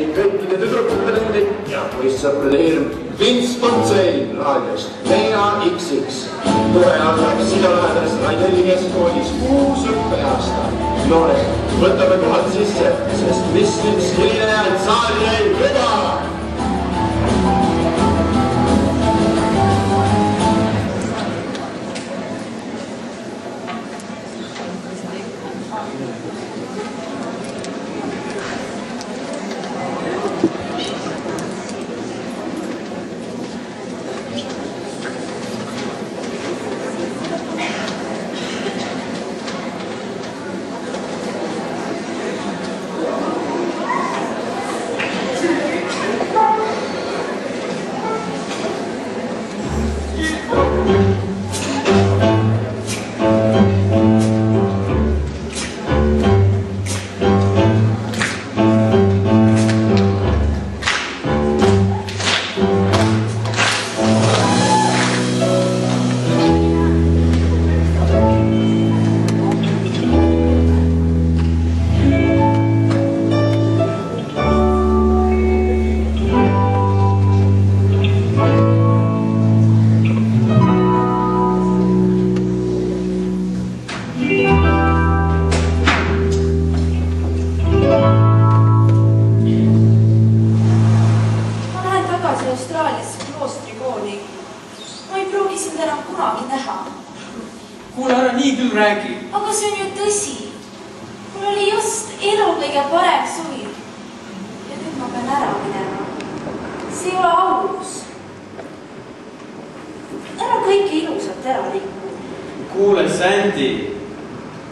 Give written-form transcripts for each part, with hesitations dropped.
siin kõikide tüdrukute ning ja poissõprade hirm. Vince Fontaine raadiost, Veena XX. Tule algab sina lähedas Raideli keskkoolis 6 õppeaasta. Noored, võtame kohad sisse, sest Misslims hilinejad saali ei luba. Kuule, Sandy,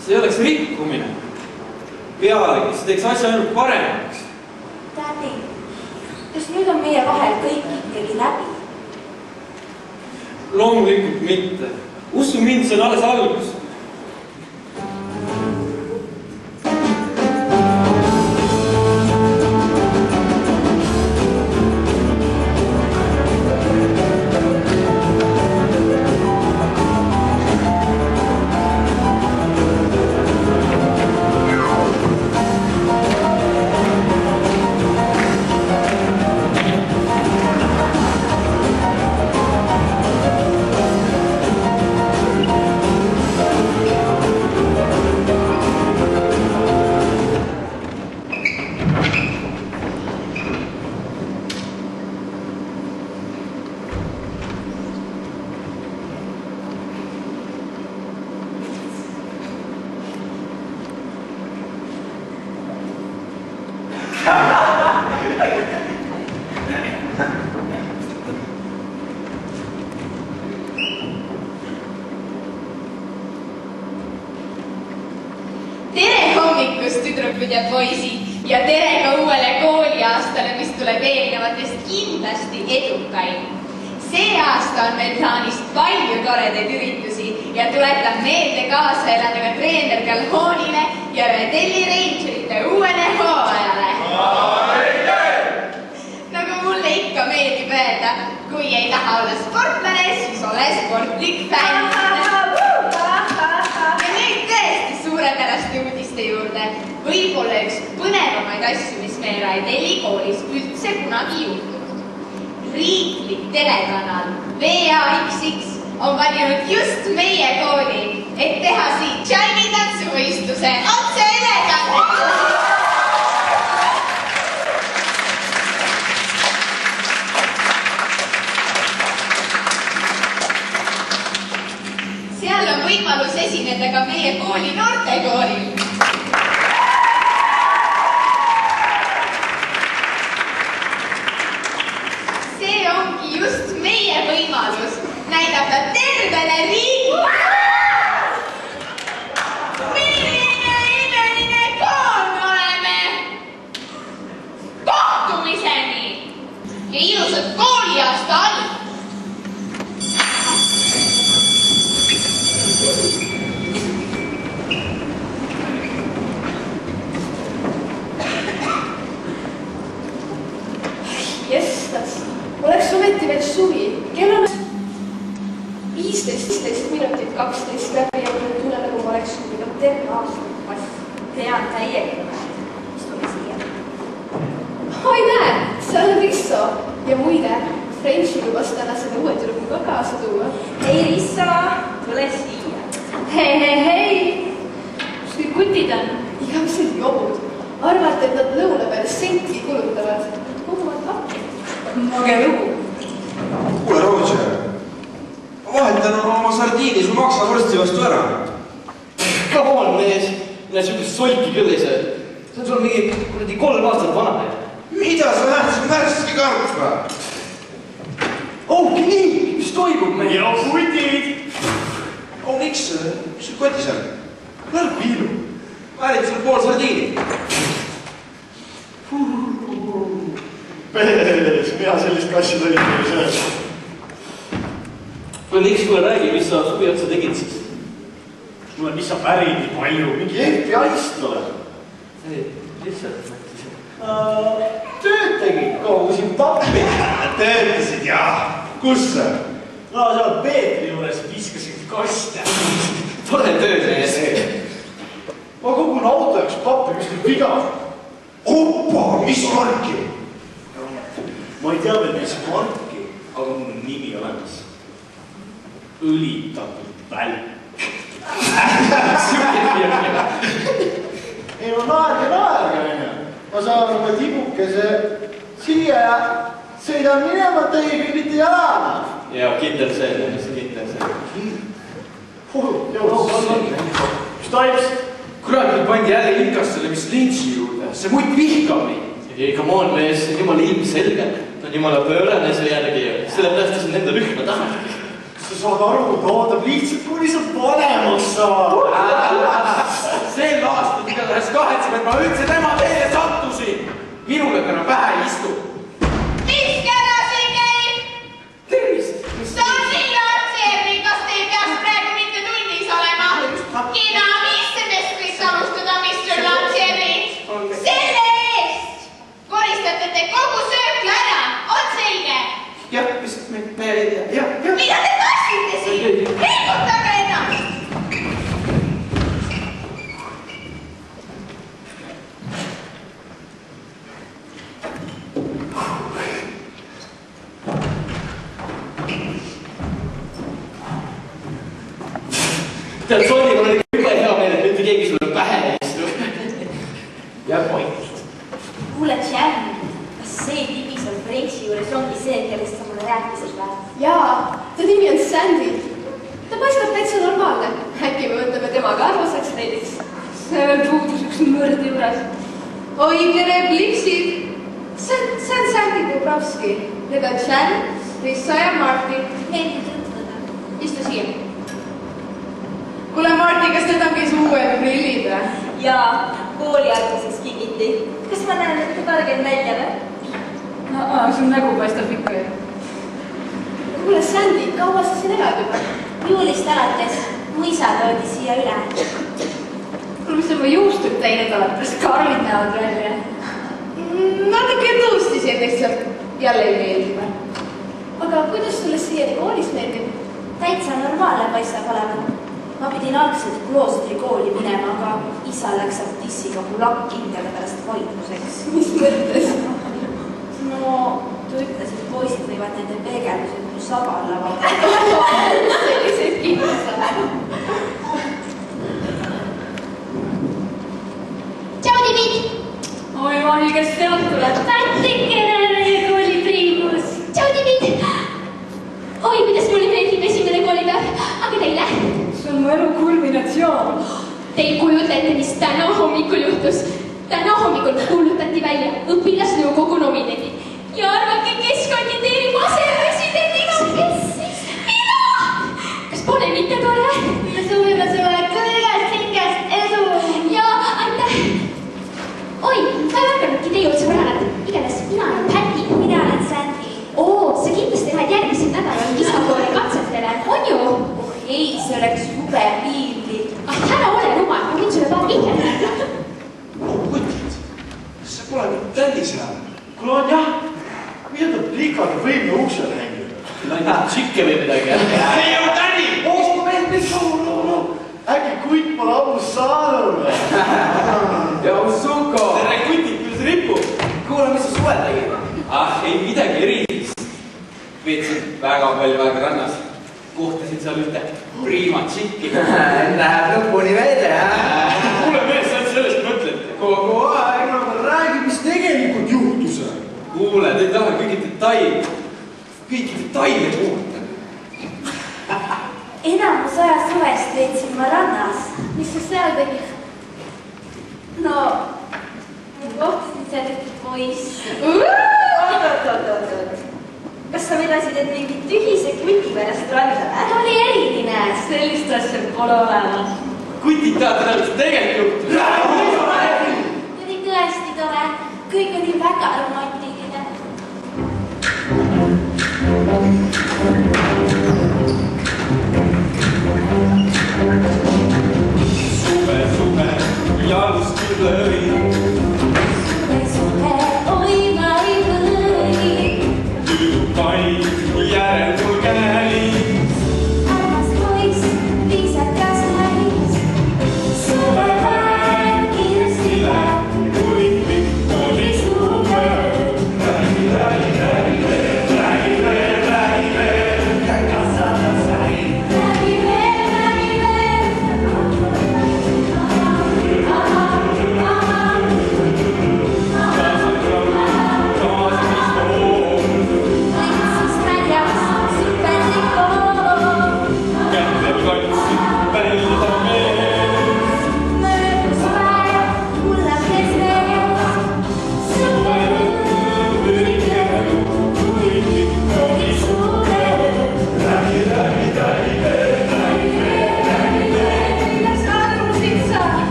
see oleks rikkumine. Pealegi, see teeks asja ainult paremaks. Daddy, kas nüüd on meie vahel kõik ikkagi läbi? Loomulikult mitte. Usu mind, see on alles algus. Tere hommikust, tüdrukud ja poisid, ja tere ka uuele kooliaastale, mis tuleb eelnevatest kindlasti edukaim. See aasta on meil plaanis palju toredaid üritusi ja tuletan meelde kaasa elada ka treener Calhoonile ja Redelli Rangerite uuele hooajale. Nagu mulle ikka meeldib öelda, kui ei taha olla sportlane, siis ole sportlik fänn. Suurepäraste uudiste juurde võib-olla üks põnevamaid asju, mis meie Raideli koolis üldse kunagi juhtunud. Riiklik telekanal VAXX on valinud just meie kooli, et teha siin Tšaini tantsuvõistluse otse ülekandega. Seal on võimalus esineda ka meie kooli noortekoolil. See ongi just meie võimalus näidata tervele riigile, milline imeline kool me oleme. Kohtumiseni ja ilusat kooliaasta all. Oleks ometi veel suvi. Kell on 15 minutit 12 läbi ja mulle tunne, nagu ma oleks suvinud terve aasta. Tean täielikult, mis tuli siia. Oi, Ja muide, Frenchi lubas täna selle uue tüdruku ka kaasa tuua. Hei Rissa, tule siia. Hei! Kus kõik kutid on? Igavesed jobud. Arvate, et nad lõuna peale sentki kulutavad. Koguvad pakki. Mage lugu. Kuule, Roger. Ma vahetan oma sardiini, sul maksa varsti vastu ära. Come on, mees. Mine sihukest solki küll ei söö. See on sul mingi 3 aastat vana. Mida sa lähed siin värski kartma? Oh, nii! Mis toimub meil? Ja kutid! Oh, miks sul kotis on? Lähed piilu. Väärid sulle pool sardiini. Pees, mina sellist kassi tohib ei söö. Miks kuule räägi, mis sa suvi otsa tegid siis? Kuule, mis sa pärid nii palju? Mingi FBI-st oled. Lihtsalt. Tööd tegid, kogusin pappi. Töötasid, jaa. Kus sa? No, seal Peetri juures viskasid koste. Tore töö sees. Ma kogun auto jaoks pappi, mis nüüd viga. Opa, mis marki? Ma ei tea veel, mis marki, aga mul on nimi olemas. Õlitatud välk. Ei no naerge. Ma saan oma tibukese siia ja sõidan minema teie jalana. Ja kindel see. Mis toimus? Kurat, nüüd pandi jälle Ilkastele, mis lintsi juurde. See muid vihkab mind. Ei, come on, mees, see on jumala ilmselge. Ta on jumala pöörane see järgi. Sellepärast ta siin enda rühma taha. Kas sa saad aru, ta ootab lihtsalt, kui lihtsalt vanemaks saab. Sel aastal igatahes kahetseb, et ma üldse tema teele sattusin. Minule täna pähe ei istu. Mis keda siin käib? Tervist! Sonny Latseri, kas te ei peaks praegu mitte tunnis olema? Kina, mis semestrist alustada, Mr. Latseri? Selle eest! Koristate te kogu söökla ära, on selge? Jah, vist me ei tea. Jah. Mida te tassite siin? Liigutage ennast! Tead, Sonny, mul oli juba hea meel, et mitte keegi sulle pähe ei istu. Ja point. Kuule, Jan, kas see tibi seal Frenchi juures ongi see, kellest sa mulle rääkisid või? Jaa, ta nimi on Sandy. Ta paistab täitsa normaalne. Äkki me võtame temaga arvuseks näiteks. See puudus üks mõrd juures. Oi, tere, pliksid! See on Sandy Dubrovski. Need on Jan, Rissa ja Marti. Meeldib tutvada. Istu siia. Kuule, Marti, kas need ongi su uued prillid või? Jaa, kooli alguses kingiti. Kas ma näen, et targem välja või? No, sul nägu paistab ikka ju. Kuule, Sandy, kaua sa siin elad juba? Juulist alates mu isa toodi siia üle. Kuule, mis sa oma juustud teinud oled? Kas karmid näevad välja? Natuke tõustis ja lihtsalt jälle ei meeldi või? Aga kuidas sulle siiani koolis meeldib? Täitsa normaalne paistab olema. Ma pidin algselt kloostrikooli minema, aga isa läks abtissiga kulakindjale pärast vaidluseks. Mis mõttes? No, ta ütles, et poisid võivad nende peegeldused mu sabala vaadata. Sellised kindlused. Tšau, Timid! Oi, Mahi, kes sealt tuleb? Pättikene meie kooli priimus! Tšau, Timid! Oi, kuidas mulle meeldib esimene koolipäev, aga teile? See on mu elu kulminatsioon. Te ei kujuta ette, mis täna hommikul juhtus. Täna hommikul kuulutati välja õpilasnõukogu nominendid. Ja arvake, kes kandideerib asepresidendiga? Kes siis? Mina! Kas pole mitte tore? Me soovime sulle kõigest hingest edu! Ja aitäh! Oi, ma ei hakkanudki teie otsa praegu. Igatahes, mina olen Päti. Mina olen Sandy. Oo, sa kindlasti lähed järgmisel nädalal kisakooli katsetele, on ju? Ei, see oleks jube piinlik. Ära ole rumal, ma võin sulle paar vihjat anda. Kutid, kas sa pole nüüd tännis enam? Kuule on jah, mida ta plikagi võib me uksele hängida? Ainult sikke või midagi. Ei ole tänni! Oostu mees, mis äkki kutt pole ammu saanud või? Ja Usuko! Tere kutid, kuidas ripub? Kuule, mis sa suvel tegid? Ah, ei midagi erilist. veetsin väga palju aega rannas. Kohtasin seal ühte priima tšikki. Läheb lõpuni välja, jah? Kuule mees, sa sellest mõtled. Kogu aeg, no räägi, mis tegelikult juhtus. Kuule, te ei taha kõigi detaile kuulda. Enamus aja suvest veetsin ma rannas. Mis sa seal tegid? No, ma kohtasin seal ühte poissi. Oot. Kas sa vedasid, et mingi tühise kuti pärast randa? Ta oli eriline. Sellist asja pole olemas. Kutid tahate näha, mis tegelikult juhtus. Oli tõesti tore. Kõik oli väga romantiline. Suve, jalust lõi. Suve, oi ma ei või. Pani järel mul käis. Armas poiss, viisakas nais. Suvepäev kiiresti läheb. Kui pikk oli suve.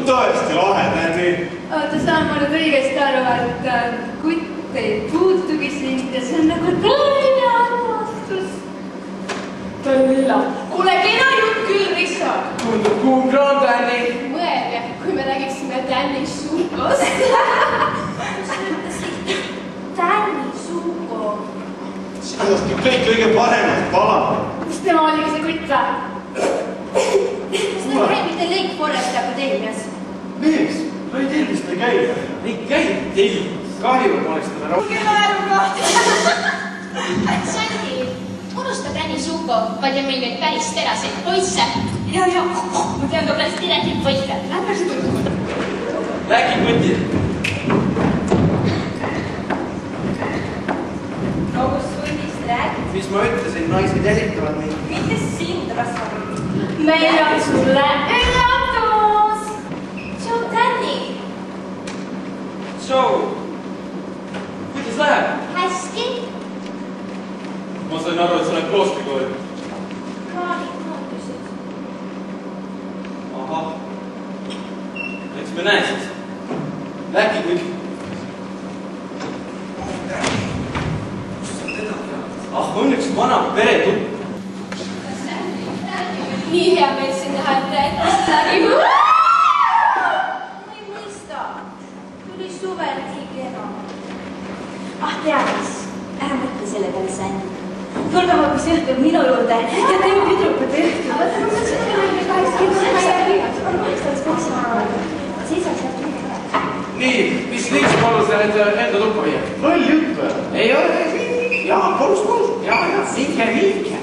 tõesti lahe, Tänni. Oota, saan ma nüüd õigesti aru, et kutt ei puutugi sind ja see on nagu tõeline armastus. Tõlla. Kuule, kena jutt küll, Rissa. Tundub kuum kroon, Tänni. Mõelge, kui me räägiksime Tänni Suukost. sa ütlesid Tänni Suuko. Sellest on kõik kõige paremad palad. Mis tema oligi see kutt või? kas te käibite Lake Foresti Akadeemias? Mees, sa ei tervist ei käi. Ei käi tellis. kahju, ma oleks talle rohkem. Kuge naerukoht! Sandi, unusta Tänni Suko, palju meil neid päris teraseid poisse. Ja, ma tean ka päris tiretit poisse. Lähme seda. Läki kutti. No kus sundist räägid? Mis ma ütlesin, naised jälitavad meid. Mitte sind, rasvab. Meil on sulle üllatus! See on Tänni. So, kuidas läheb? Hästi. Ma sain aru, et sa oled kloostrikooli. Kraanid muutusid. Ahah. Eks me näe siis. Läki kutti. Ah, õnneks vana pere tutt. Nii hea meil siin näha, et rääkist läbi. Ma ei mõista. Tuli suvel nii kena. Ah, tead mis? Ära mõtle selle peale, Sandi. Tulge hoopis õhtul minu juurde ja teeme pidrukat õhtul. Nii, mis liiks palus need enda tuppa viia? Loll juttu või? Ei ole, jaa, palus. Jaa, minge.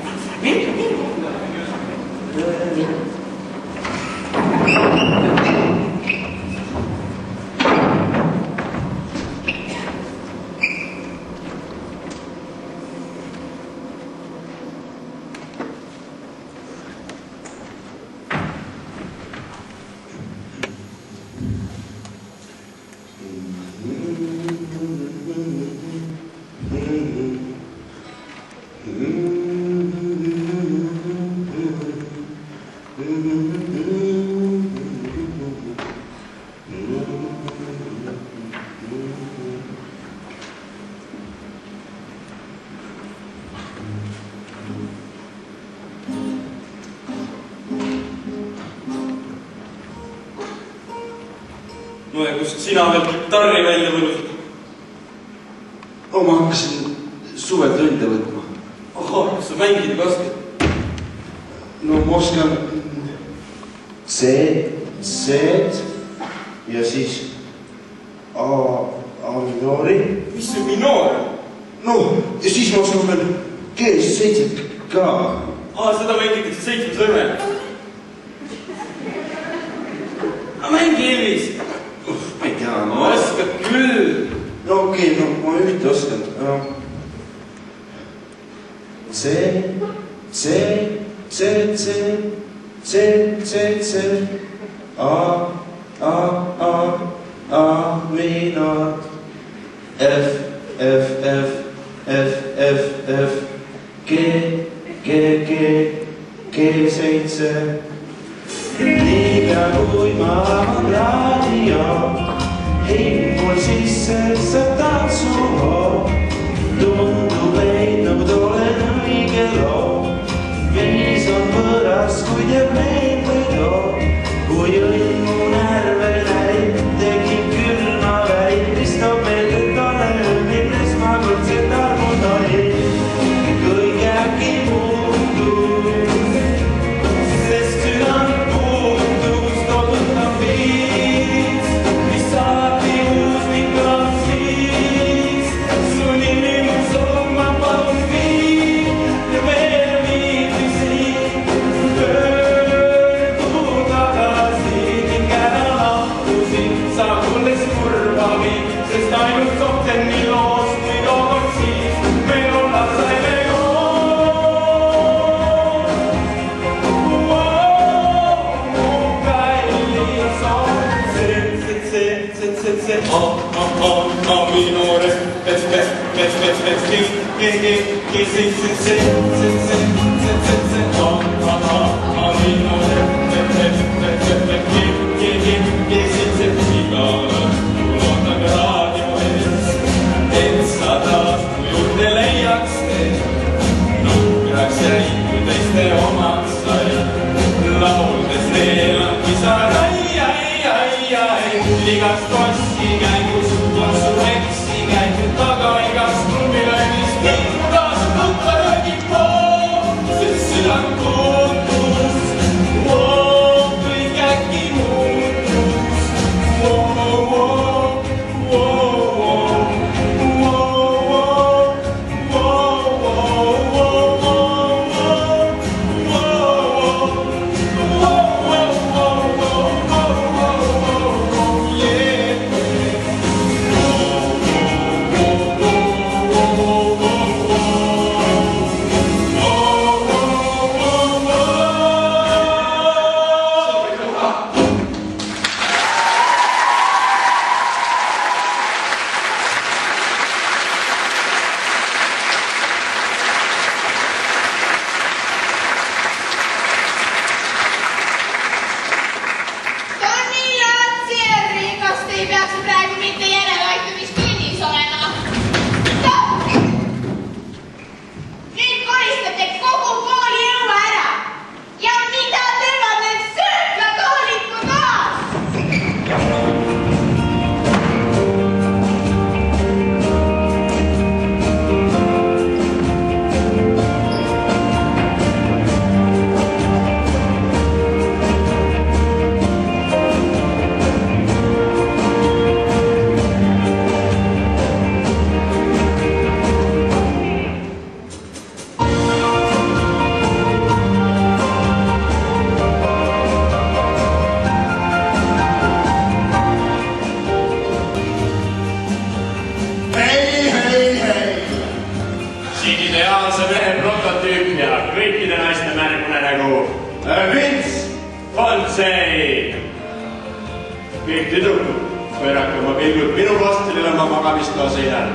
No ja kust sina veel gitarri välja võlusid? Ma hakkasin suvel tunde võtma. Ahah, kas sa mängida ka oskad? No ma oskan C-d ja siis A-minoori. Mis see minoor? No ja siis ma oskan veel G-7 ka. Seda mängitakse 7 sõime. Mängi Elvis. Ma ei tea, Ma oskad küll. No okei, no ma ühte oskan. C, A-minoor, F, G7. Niipea kui ma avan raadio, hing mul sisse see tantsuhoo. Tundub leidnud olen õige loo. Viis on võõras, kui teeb meelde too. Kui õnn mu närve näib, tekib külma väib, mis toob meelde tolle, milles ma kõrtselt armud olin. Kõik äkki muutus, sest südant puutus, toputab viis, mis alati uus ning kõlab siis. Su nimi mu soov, ma palun viin ja veel viibisin. Pöördu tagasi ning ära lahkusin, sa tulles kurva mind, sest ainult Sopteni loos, kui tookord siis meil olla saime koos. Mu kallis on see, A-minoore, igas tossi käigus on su eksi käinud taga igas klubilöögis pintas nutta röögib pool, sest südant puutus. Kõik äkki muutus. siin ideaalse mehe prototüüp ja kõikide naiste märgune nägu Vince Fontaine. Kõik tüdrukud, pöörake oma pilgud minu postelile oma magamistoa seinal,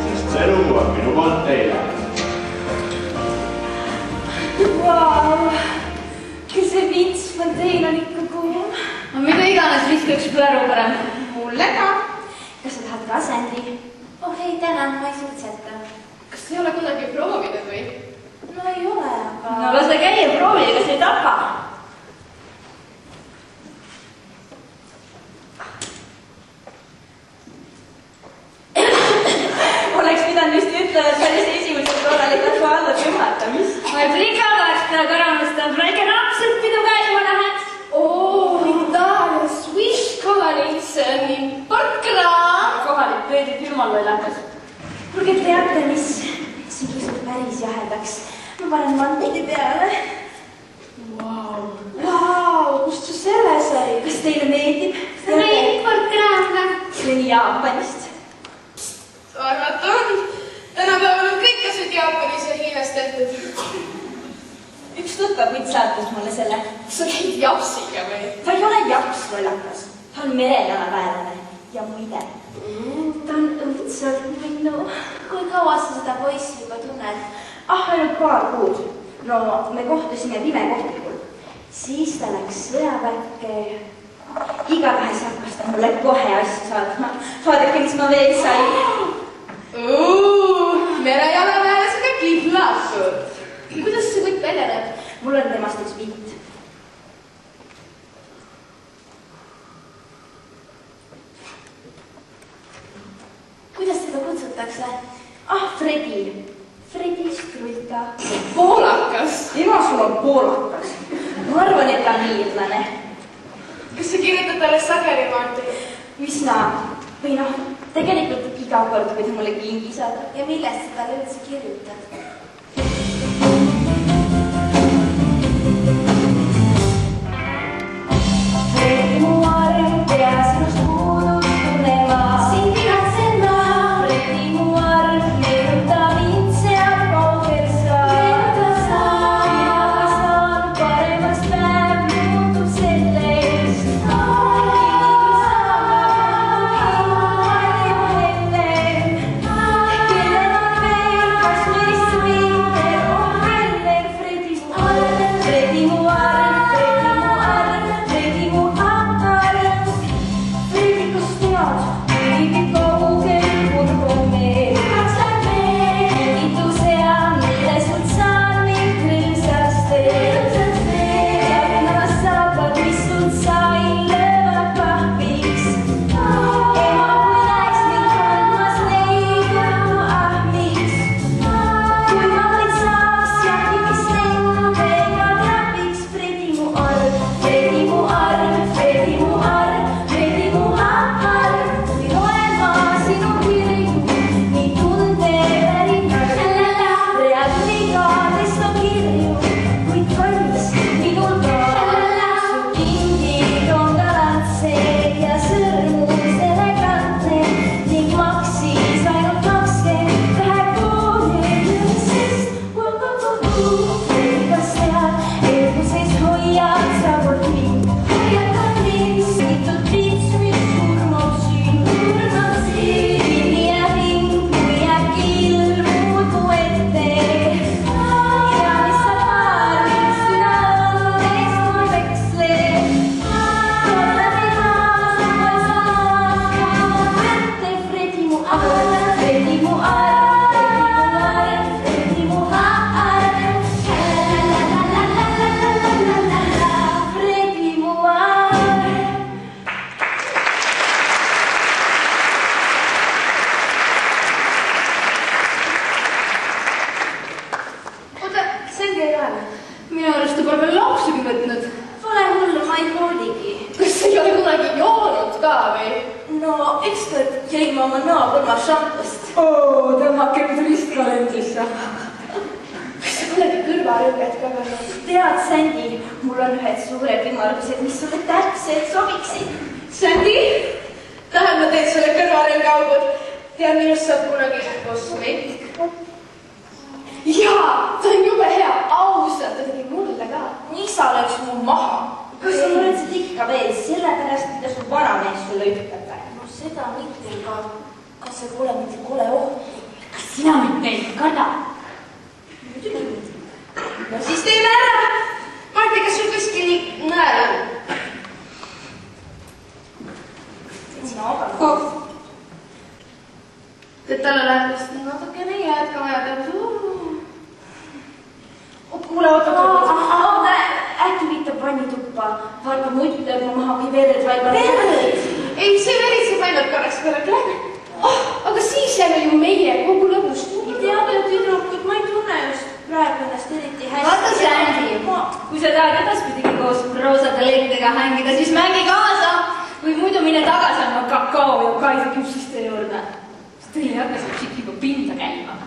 sest see lugu on minu poolt teile. Vau, kas see Vince Fontaine on ikka kuum? Mida iganes viskaks põeru parem. Mulle ka. Kas sa tahad ka Sandy? Oh ei, tänan, ma ei suutseta. Kas ei ole kunagi proovinud või? No ei ole, aga... No lase käia proovida, kas ei tapa. Oleks pidanud just ütlema, et päris esimesel korral ei tasu alla tühmata, mis? Ma ei prika oleks peale karamasta, väike rapsed pidu käima läheks. Itaalia Swiss kohalitse on importkraam. Kohalik pöödib jumal lollakas. Kuulge, teate, mis sikisub päris jahedaks? Ma panen mantide peale. Vau, kust sa selle sai? Kas teile meeldib? See on importkraam ka. See on Jaapanist. Arvata on. Tänapäeval on kõik asjad Jaapanis ja Hiinast tehtud. Üks tuttav saatis mulle selle. Sa käid japsiga või? Ta ei ole japs lollakas. Ta on merejalaväelane ja muide. Ta on õudselt minnu. Kui kaua sa seda poissi juba tunned? Ainult paar kuud. No, me kohtusime pimekohtikul. Siis ta läks sõjaväkke. Igatahes hakkas ta mulle kohe asju saatma. Vaadake, mis ma veel sain. Merejalaväelasega kidnatud. Kuidas see kõik välja näeb? Mul on temast üks pilt. Kuidas teda kutsutakse? Fredi. Fredi Strulka. Poolakas. Ema sul on poolakas. Ma arvan, et ta on iirlane. Kas sa kirjutad talle sageli, Martin? Üsna. Või noh, tegelikult iga kord, kui ta mulle kingi saada. Ja millest sa talle üldse kirjutad? Fredi mu arm, pea sinust puudub tunnema. Sind igatsen ma. Fredi mu arm, meenuta mind seal kaugel sa. Mina saan paremaks päev, muutub sellest. Minu arust ta pole veel lapsugi võtnud. Pole hullu, ma ei koodigi. Kas sa ei ole kunagi joonud ka või? No, ükskord jõin ma oma naabrima šampust. Tõmmake turistkalendrisse. Kas sa kunagi kõrvarõuget ka kannad? Tead, Sandy, mul on ühed suured ümardused, mis sulle täpselt sobiksid. Sandy, tahan ma teed sulle kõrvarõugaugud. Tead, minust saab kunagi kosmeetik. ikka veel sellepärast, mida su vanamees sulle ütleb. No seda mitte, aga kas see pole mitte kole ohtlik? Kas sina mitte ei karda? Muidugi mitte. No siis teeme ära. Marti, kas sul kuskil nõel on? Sina ogal. Et talle läheb vast natukene jääd ka vaja peab. Kuule, oota, äkki viitab vannituppa. Vaata, muidu teeb ma maha või vered, vaid ma... Vered? Ei, see veritseb ainult korraks peale kläne. Aga siis jääme ju meie kogu lõbust. Tead, tüdrukud, ma ei tunne just praegu ennast eriti hästi. Vaata, Sandy, kui sa tahad edaspidigi koos roosade leidega hängida, siis mängi kaasa. Või muidu mine tagasi andma kakao ja kaisa küpsiste juurde. Teil ei hakka see tšik juba pinda käima.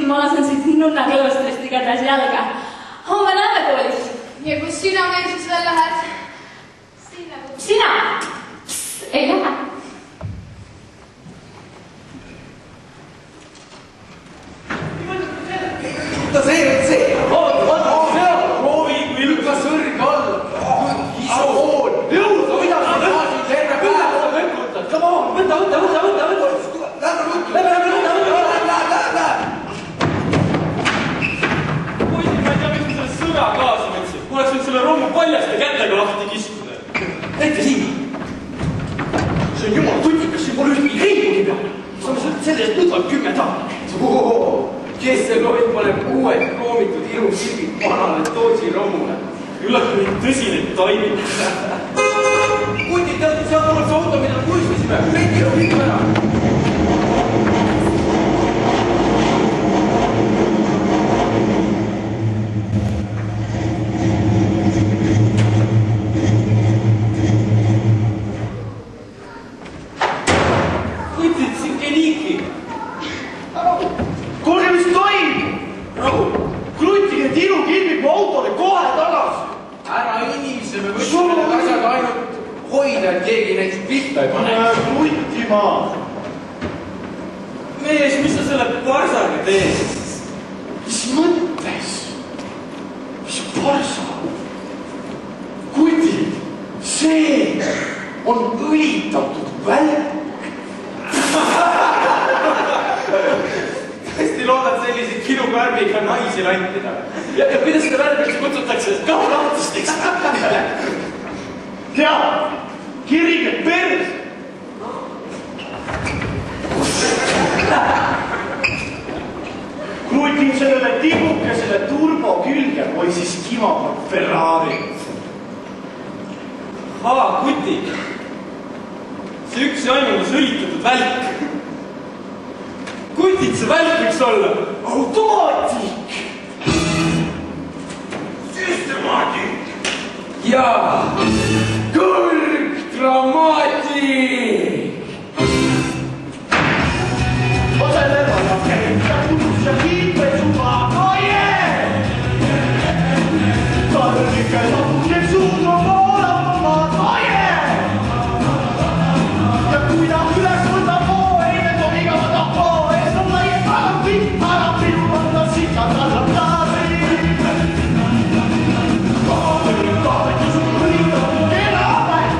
Ma lasen siit nunna kloostrist igatahes jalga. Homme näeme koolis. Ja kus sina meil siis veel lähed? Sina? Ei lähe. See. Proovi vilka sõrg all. Isoon. Jõuda, mida sa tahasid terve päev. Come on, võta. Lähme. Kaasa võtsin. Ma oleks võinud selle rommu paljaste kätega lahti kiskuda. Näite siin. See on jumal tutikas, siin pole ühtegi kriikugi peal. Saame selle eest võtavad 10 taha. Kes see loid paneb uued kroomitud ilupilgid vanale Tootsi rommule? Küllap neid tõsine toimib. Kutid, tead, seal tuleb see auto, mida kuistasime. Leiti on kõik ära. Mees, mis sa selle parsaga teed? Mis mõttes? Mis parsa? Kutid, see on õlitatud välk. Tõesti loodad selliseid kilukarbiga naisi lantida. Ja kuidas seda välkaks kutsutakse? Kaulaatusteks. Tead, kirige pers! Krutin sellele tibukesele turbo külge või siis kimab Ferrari. Kuti. See üks ja ainult sõlitatud välk. Kutid, see välk võiks olla automaatik. Süstemaatik. ja kõrgdramaatik. Osele vajab käib ja kus ja kiipesuga kaie. Tarnike lahkeb suuga poolama kaie. Ja kui ta üles võtab poole, tomiga võtab poole, siis on laie tagapi, aga minu võtta sita tallab taasi. Kaabet ja sul võitab kelapäev.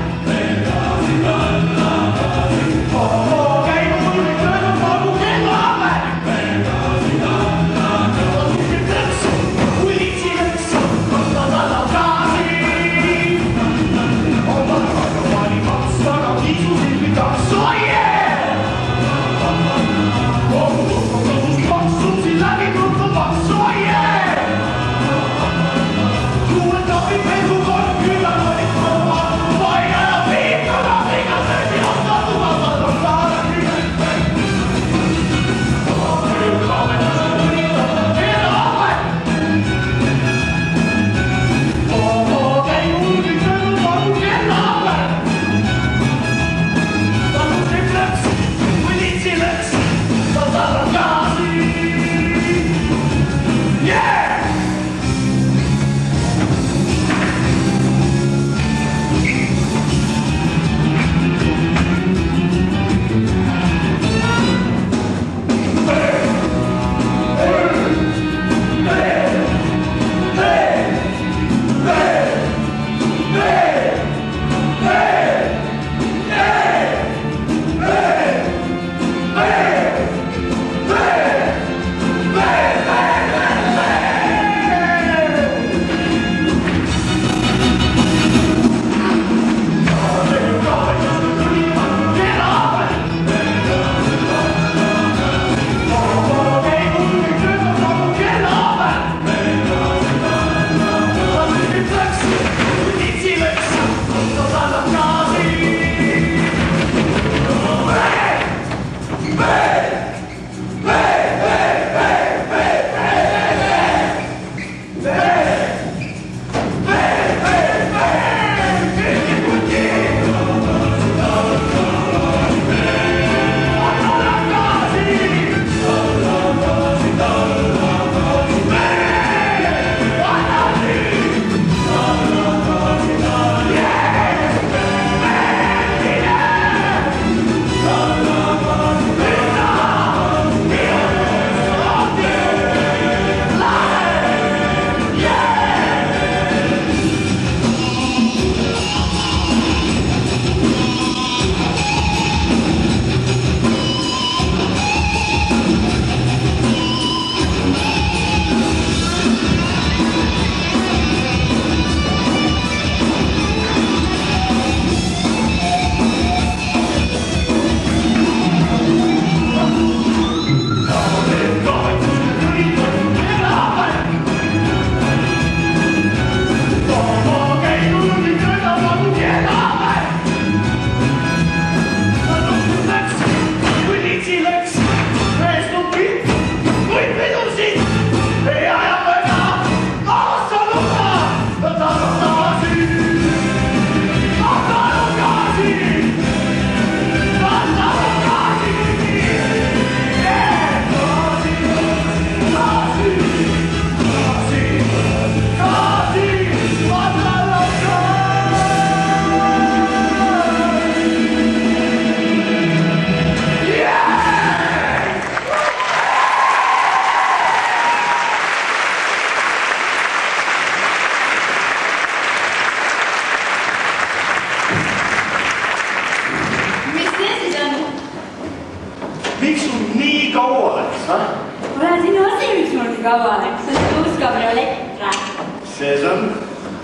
Olen sinu asi, miks mul nii kaua läks, see on uus kabriolett praegu. See on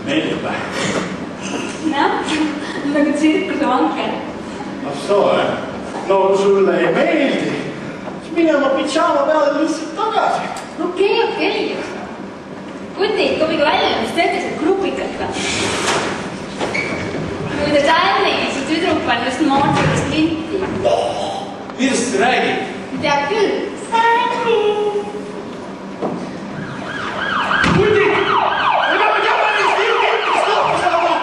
meeldib. Noh, nagu tsirkusevanker. Ah soo, no kui sulle ei meeldi, siis mine oma pidžaama peale lihtsalt tagasi. Okei. Kutid, komiga välja, mis teete seal grupikatega? Kui te Danny, see tüdruk on just Martinist linti. Millest sa räägid? Tead küll. Sandy! Kutid! Ega ma tean, mis teil kettist lõpus aga!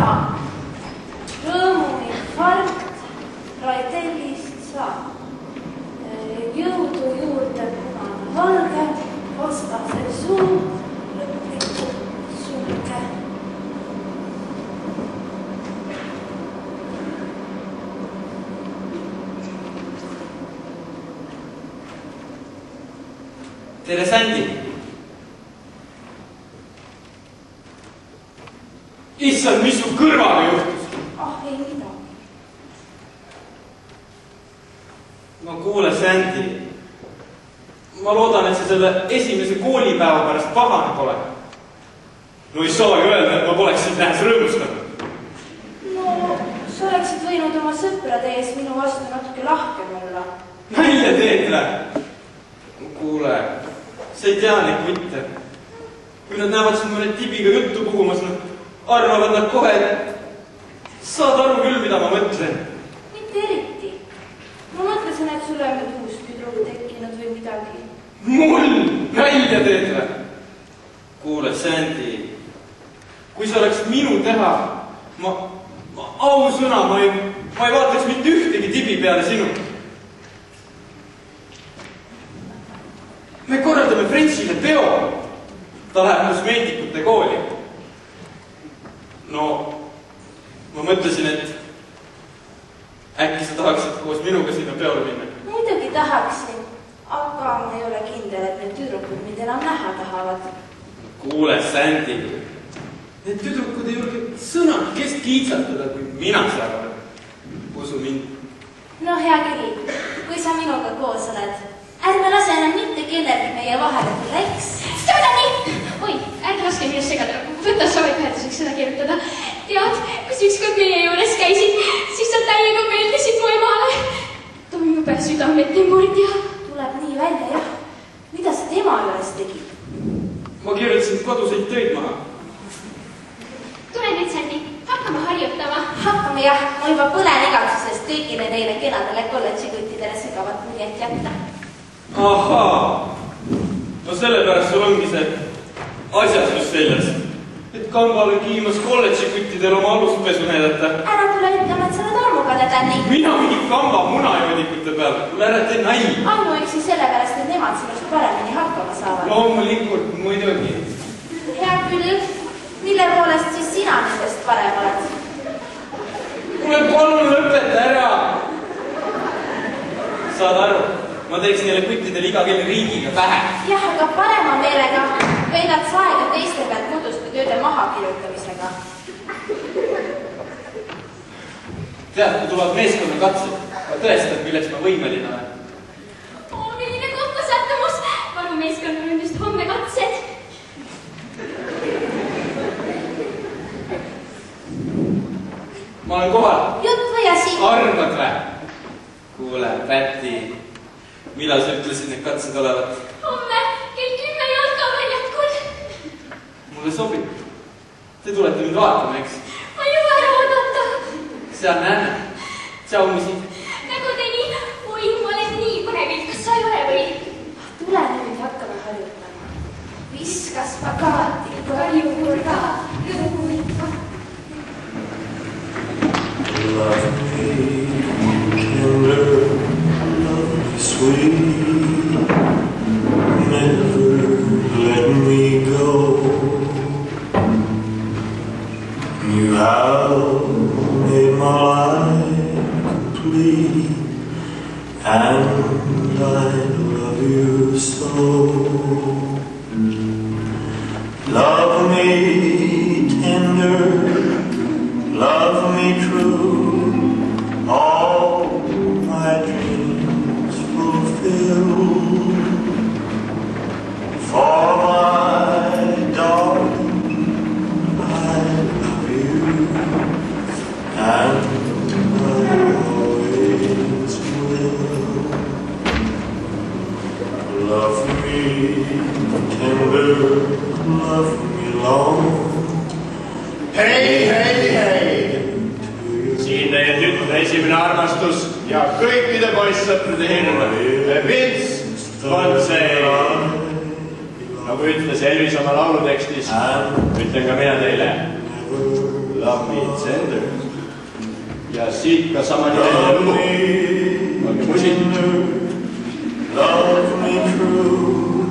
saan. Rõõmuinfarkt Raidellist saab. Jõudu juurde punane valge, vastase suu, lõplikult sulge. Tere, Sandy! Issand, mis su kõrvaga juhtus? Ah, ei midagi. No kuule, Sandy. Ma loodan, et sa selle esimese koolipäeva pärast pahane pole. No ei saa ju öelda, et ma poleks sind nähes rõõmustanud. No, sa oleksid võinud oma sõprade ees minu vastu natuke lahkem olla. Nalja teed, lähe! Kuule, sa ei tea neid kutte. Kui nad näevad sind mõne tibiga juttu puhumas, arvavad nad kohe, et saad aru küll, mida ma mõtlen. Mitte eriti. Ma mõtlesin, et sulle on nüüd uus tüdruk tekkinud või midagi. Mul! Nalja teed või? Kuule, Sandy, kui sa oleks minu teha, ma ausõna, ma ei vaataks mitte ühtegi tibi peale sinu. Me korraldame Frenchile peo. Ta läheb kosmeetikute kooli. No, ma mõtlesin, et äkki sa tahaksid koos minuga sinna peole minna. Muidugi tahaksin, aga ma ei ole kindel, et need tüdrukud mind enam näha tahavad. Kuule, Sandy, need tüdrukud ei julge sõnagi kest kiitsatada, kui mina seal olen. Usu mind. No hea küll, kui sa minuga koos oled. Ärme lase enam mitte kellelgi meie vahele tulla, eks? Stefani! Oi, ärge laske minust segada. Võta soovipähetuseks seda kirjutada. Tead, kus ükskord meie juures käisid, siis sa täiega meeldisid mu emale. Ta on jube südamete murdja. Tuleb nii välja, jah. Mida sa tema juures tegid? Ma kirjutasin koduseid töid maha. Tule nüüd, Sandy. Hakkame harjutama. Hakkame jah, ma juba põlen igatsusest kõigile neile kenadele kolledžikuttidele sügavat muljet jätta. Ahaa! No sellepärast sul ongi see asjastus seljas, et kambale kiimas kolledžikuttidel oma aluspesu näidata. Ära tule ütlema, et sa oled armukade tänni. Mina mingi kamba munajoodikute peal, tule ära tee nalja. Ainuüksi sellepärast, et nemad sinust paremini hakkama saavad. Loomulikult, muidugi. Hea küll, mille poolest siis sina nendest parem oled? Kuule, palun lõpeta ära! Saad aru? Ma teeks neile kuttidele iga kelle riigiga pähe. Jah, aga parema meelega veedad sa aega teiste pealt koduste tööde maha kirjutamisega. Tead, kui tulevad meeskonna katsed, ma tõestan, milleks ma võimeline olen. Milline kokkusattumus! Vargu meeskonnal on just homme katsed. Ma olen kohal. Jutt või asi? Arvad vä? Kuule, Päti, millal sa ütlesid need katsed olevat? Homme kell 10 jalkaväljakul. Mulle sobib. Te tulete mind vaatama, eks? Ma ei jõua ära oodata. Seal näeme. Tšau, musid. Nagu teni. Oi, ma olen nii põnevilt. Kas sa ei ole või? Tule nüüd hakkame harjutama. Viskas pagaati, karju kurga, lõõmuikka. Love me tender, love me sweet, never let me go. You have made my life complete, and I love you so. Love me tender, love me true, all my dreams fulfill. For my darling, I love you, and I always will. Love me tender, love me long. Hei, hei, hei! Siin teie tütre esimene armastus ja kõikide poissõprade hirm. Vince Fonsey. Nagu ütles Elvis oma laulutekstis, ütlen ka mina teile. Love me tender. Ja siit ka sama nimeline lugu. Olge musid. Love me true,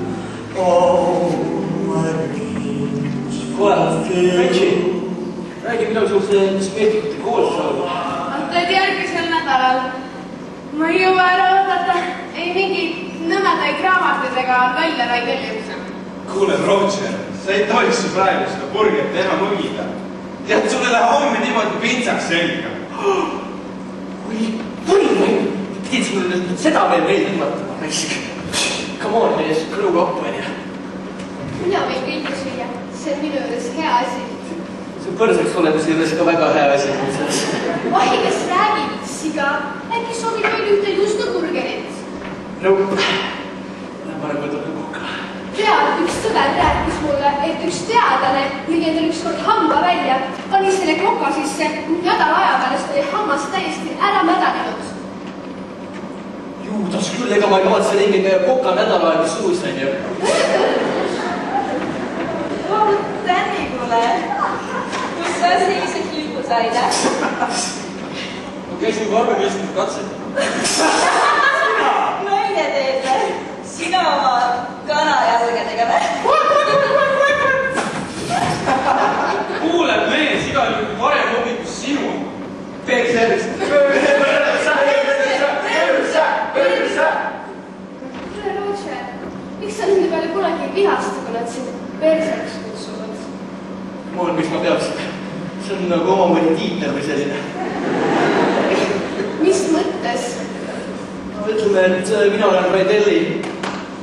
all my dreams. Kuule, Frenchi, räägi midagi suhtes meetrikute koos saada. Vaatad järgmisel nädalal. Ma ei jõua ära oodata. Ei mingit nõmedaid raamatuid ega välja raideljuks. Kuule, Roger, sa ei tohiks praegu seda burgerit enam õgida. Tead, sulle läheb homme niimoodi pintsaks selga. Või, pidid sulle seda veel meelde nimetama, raisk. Come on, mees, kõlu kokku, on ju. Mina võin kõike süüa. See on minu juures hea asi. See põrsaks olemise juures ka väga hea asi. Vahi, kas räägib siga? Äkki sobib meil ühte juustuburgerit? No, ma nagu tunnen kokka. Tead, üks sõber rääkis mulle, et üks teadlane lõi endale ükskord hamba välja, pani selle koka sisse, nädala aja pärast oli hammas täiesti ära mädanenud. Juudas küll, ega ma ei kavatse ringi käia koka nädala aega suus, on ju. Tänni, kuule. Kus sa sellised liigu said, Ma käisin varbemeistrit katsetama. Naine teed või? Sina oma kanajalgadega või? Kuule, mees, igal juhul varem hoomikus sinu. Teeks sellist. Kuule, Roger, miks sa nende peale kunagi ei vihasta, kui nad sind perseks kutsuvad? Moon, miks ma peaksin? See on nagu omamoodi tiitel või selline. Mis mõttes? Ütleme, et mina olen Raidelli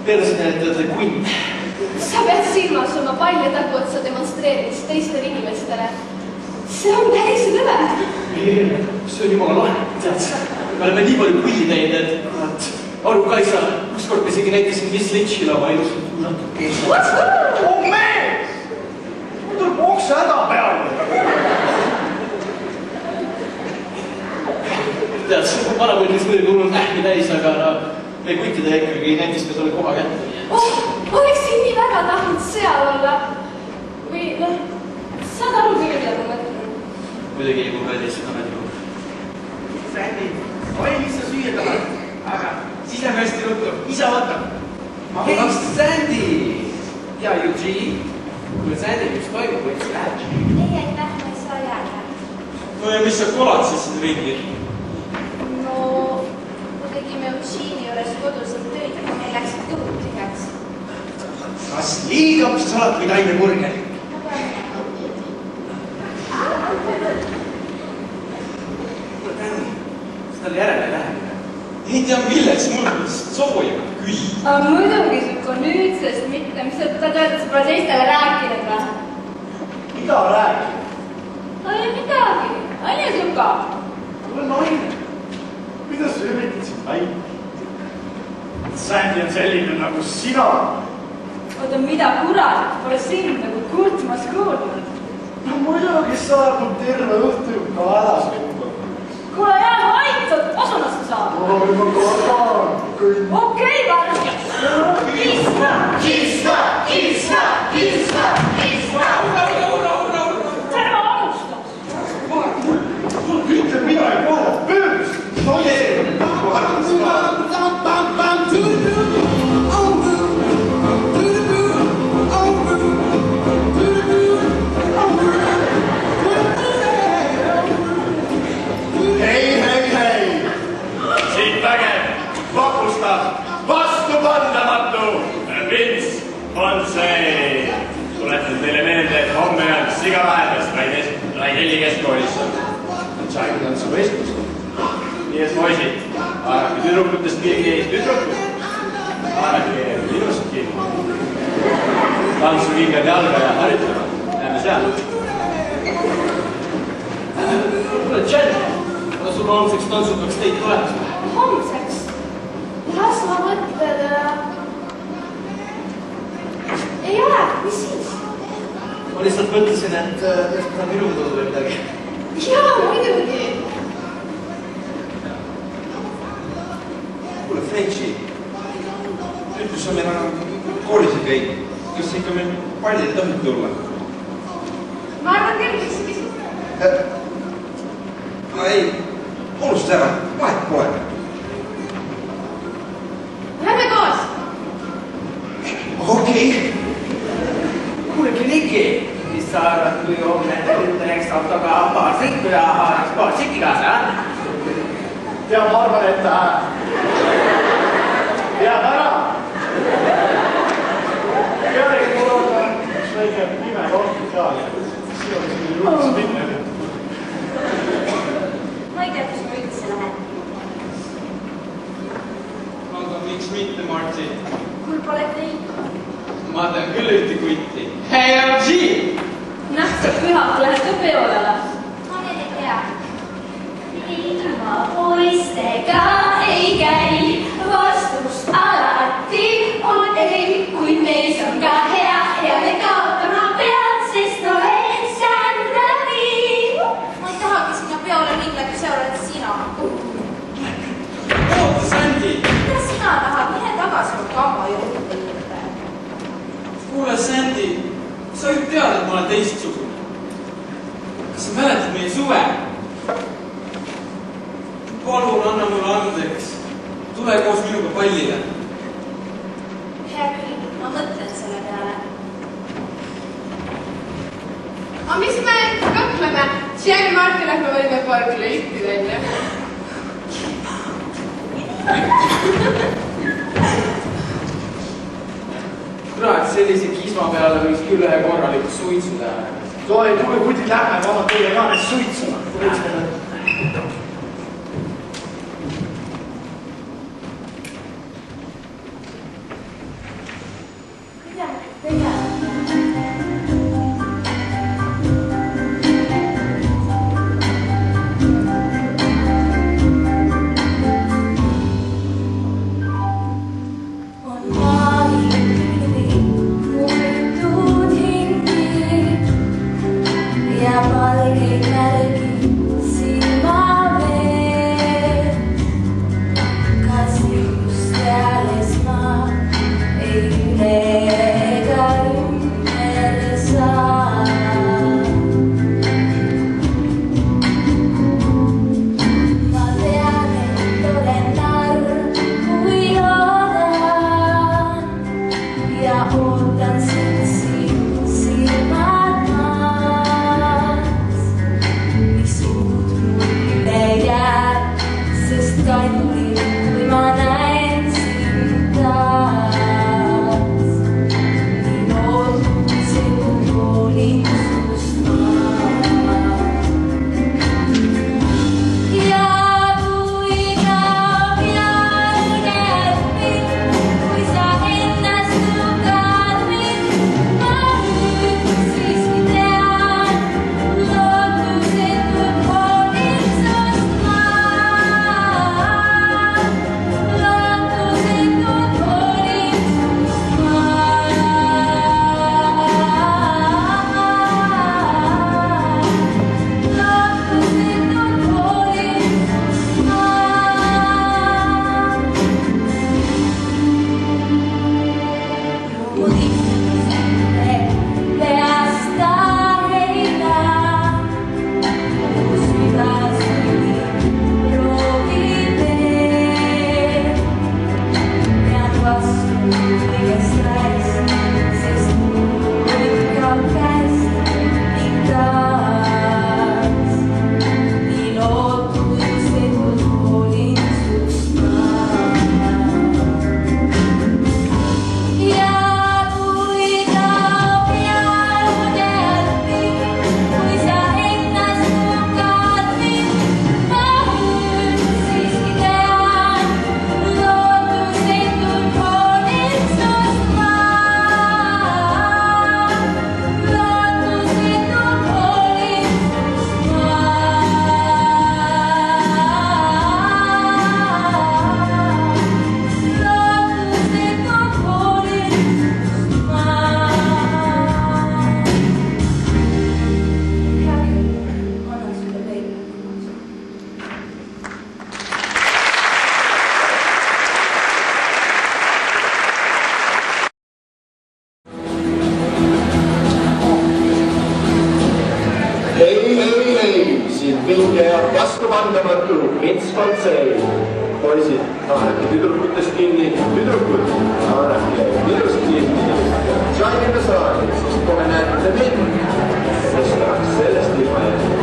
persenäitajate kunn. Sa pead silmas oma palja taguotsa demonstreerimist teistele inimestele. See on päris lõve. See on jumala lahe, tead. Me oleme nii palju pulli teinud, et aru ka ei saa. Ükskord me isegi näitasin Miss Lynch'ile oma ilusat kuulatud keesat. Oh mees! Mul tuleb oksa häda peale. Tead, vanapõlvis muidugi hullult ähmi täis, aga me kuttida ikkagi näitasime sulle koha kätte. Oleksin nii väga tahtnud seal olla. Või, saad aru küll, mida ma mõtlen. Muidugi ei kuule teist ametliku. Sandy, oi, mis sa süüa tahad? Aga siseme hästi ruttu, isa võtab. Hei, Sandy! Ja, Eugene? Kuule, Sandy, mis toimub, võiks läheb? Ei, aitäh, ma ei saa jääda. No ja mis sa kolad siis siin ringi? No, me tegime Eugene'i juures koduseid tööd, aga meil läksid kõhud tühjaks. Kas liigab salat või taimeburger? Kas tal järele ei lähe? Ei tea, milleks mul soojab küll. Aga muidugi siuke nüüdsest mitte, mis sa tahad öelda, sa pole teistele rääkinud või? Mida räägib? No ei midagi, on ju siuka? Tule naine. Mida sa üritad siin väita? Sandy on selline nagu sina. Oota, mida kurat, pole sind nagu kurtmas kuulnud. No muidugi saab mul terve õhtu ka hädas minna. Kuule, jää aitad, asunasse saab. Ma kardan kõik. Okei, varja. Kista! Kista! Kista! Kista! Kista! Terve alustas. Ütle midagi kohe, pöördus! Hei! Siit vägev, vapustav, vastupandamatu Vince Fonsey. Tuletan teile meelde, et homme on sigaväärdes Raidelli keskkoolis tšaigutantsu-võistlus. Nii et poisid, haarake tüdrukutest keegi tüdrukud. Haarake ilusatki. Tantsu kingad jalga ja harjutlema. Näeme seal. Kuule, Jen, aga sul homseks tantsukaks teid tulemas või? Homseks? Las ma mõtleda. Ei ole, mis siis? Ma lihtsalt mõtlesin, et peaks tahan minuga tulla või midagi. Jaa, muidugi. Kuule, Frenchi, nüüd kui sa meil koolis ei käi, kas ikka meil pallile tohib tulla? Ma arvan küll, mis sa küsid. no ei, unusta ära, vahet pole. Lähme koos. Okei. Kuule, Kliki, mis sa arvad, kui homme läheks autoga paar sõitu ja haaraks paar tšeki kaasa, Ja ma arvan, et jääb ära. Pealegi mul on üks väike nime rohkem ka. Siin on selline juhtus minna. Ma ei tea, kus ma üldse lähen. Aga miks mitte, Marti? Mul pole teid. Ma tean küll ühte kutti. Hei, LG! Nähta pühak läheb ka peolele. Ma veel ei tea. Ilma poistega ei käi, vastust alati on ei, kuid mees on ka hea ja me kaotama pead, sest olen sändami. Ma ei tahagi sinna peole minna, kui see oled sina. Oota, Sandy! Mida sina tahad? Mine tagasi oma kamba juurde juurde. Kuule, Sandy, sa ju tead, et ma olen teistsugune. Kas sa mäletad meie suve? Palun, anna mulle andeks. Tule koos minuga pallile. Hea küll, ma mõtlen selle peale. Aga mis me kõhkleme? Sieni Martin, et me võime paar kleiti välja. kurat, sellise kisma peale võiks küll ühe korraliku suitsu teha. Too ei tule kutid lähme, ma teile ka need suitsema. Ja palgid märgid silma vinge ja vastupandamatu prints Fonsein. Poisid, haarake tüdrukutest kinni, tüdrukud, haarake minust kinni. Tšaigime saali, sest kohe näete mind, kes tahaks sellest ilma jääda.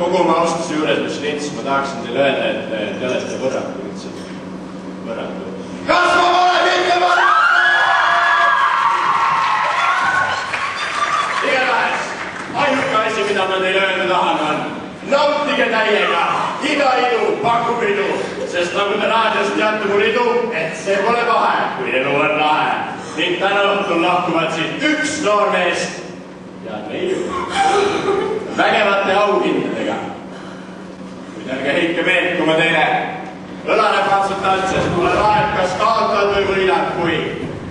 Kogu oma austuse juures, mis Lints, ma tahaksin teile öelda, et te olete võrratu lihtsalt. Võrratu. Kas ma olen mitte võrratu? Igatahes, ainuke asi, mida ma teile öelda tahan, on nautige täiega. Iga ilu pakub ilu, sest nagu te raadios teate mul ilu, et see pole pahe, kui elu on lahe. Ning täna õhtul lahkuvad siit üks noormees ja neiu. Vägevate auhindadega. Kuid ärge heike meelt, kui ma teile õlale patsutan, sest mulle laeb, kas kaotad või võidad, kui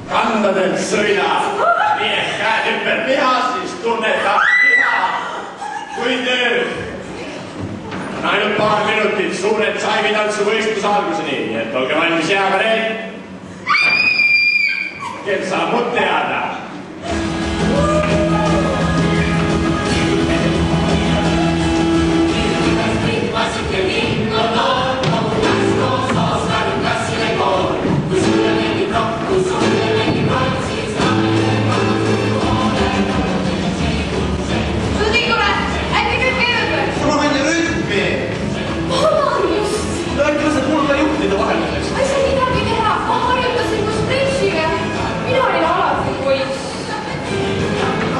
kandadel sõidad. Nii et käed ümber liha, siis tunnetad liha kui töö. on ainult paar minutit suured saivitantsuvõistluse alguseni, nii et olge valmis heaga need. Kell saab mut teada.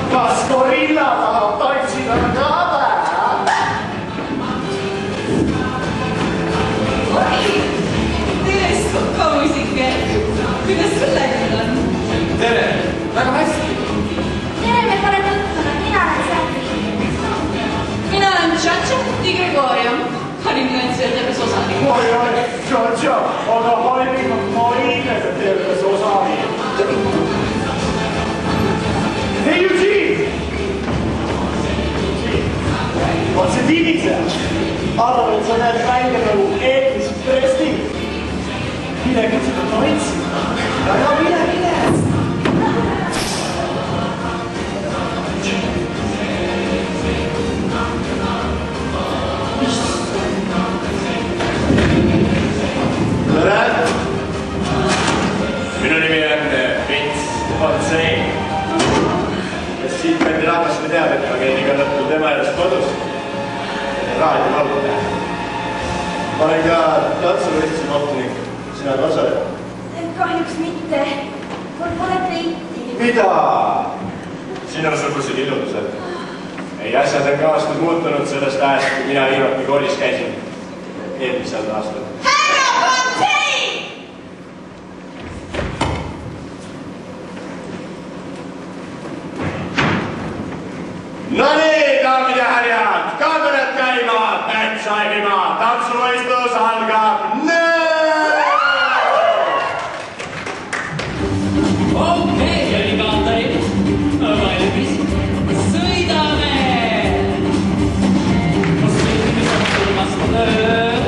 Kas gorilla tahab tantsida ka Oi, tõesti kausike. Kuidas sul läinud on? Tere, väga hästi. Tere, me pole tuttuna, mina olen Sandy. Mina olen Tšatša Di Gregorio. Harimnantsia terves osani. Oi, Tšotša, aga halvimad ma inimesed terves osani. Hei, Eugene! On see Tiivise? Arvan, et sa näed välja nagu Elvis Presley. Midagi seda tantsida. Aga mine. Tere! Minu nimi on Vince Fonsein. Kes siit kandi rahvas me teab, et ma käin iga lõppu tema juures kodus. Raadiolaulu teha. Ma olen ka tantsuvõistluse kohtunik. Sina ka osaled? Kahjuks mitte. Mul pole kleiti. Mida? Sinusugused illudused. Ei, asjad on ka aastad muutunud sellest ajast, kui mina viimati koolis käisin. Eelmisel aastal. Härra Fonsein! No nii, daamid ja härjad, kaamerad käima, bänd saimima, tantsuvõistlus algab nüüd! Okei, alligaatorid. Valmis. Sõidame! Kas sõidame sattumast lööd?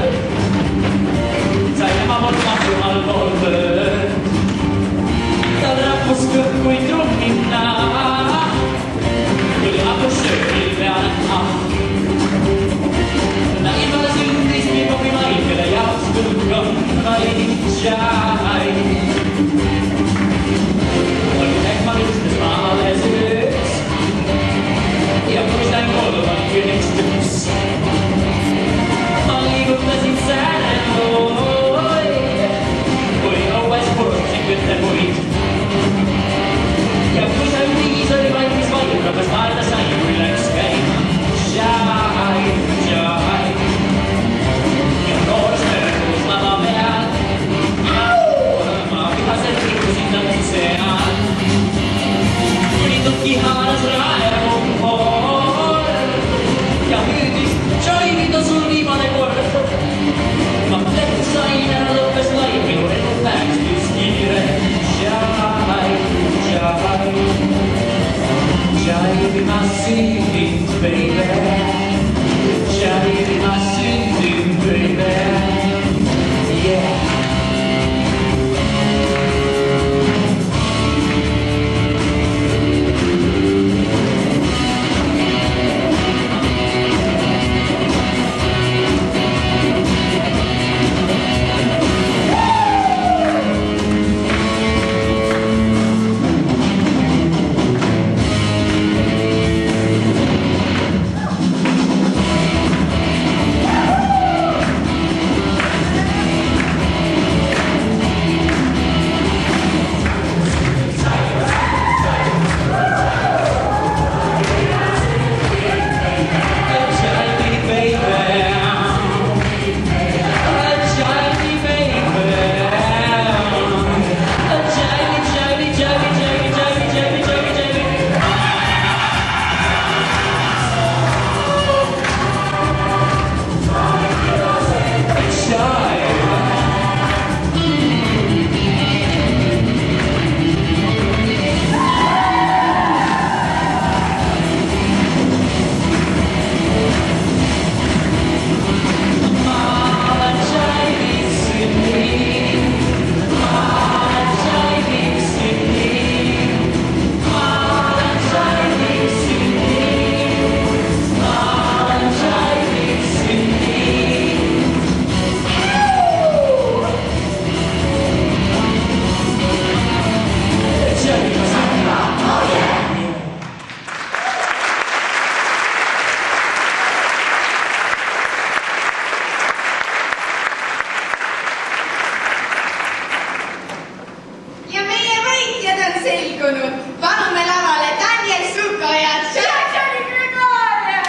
liikunud. Palume lavale Daniel Suko ja Tšatšani Gregoria.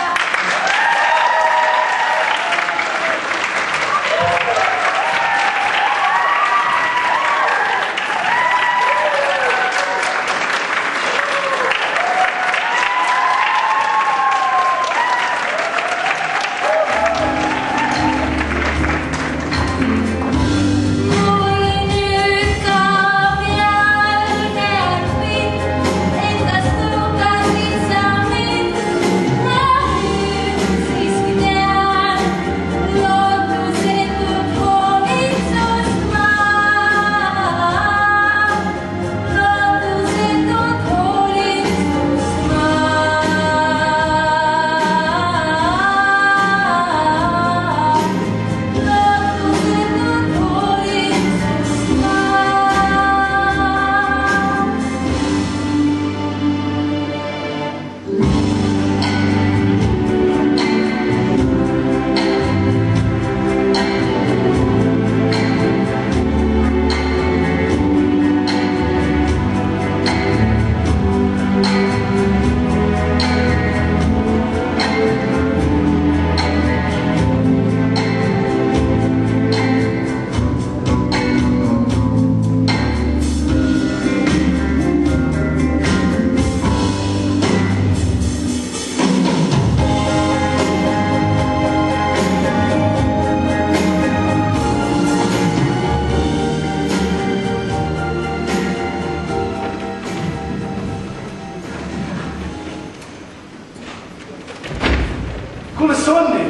Kuule, Sonny,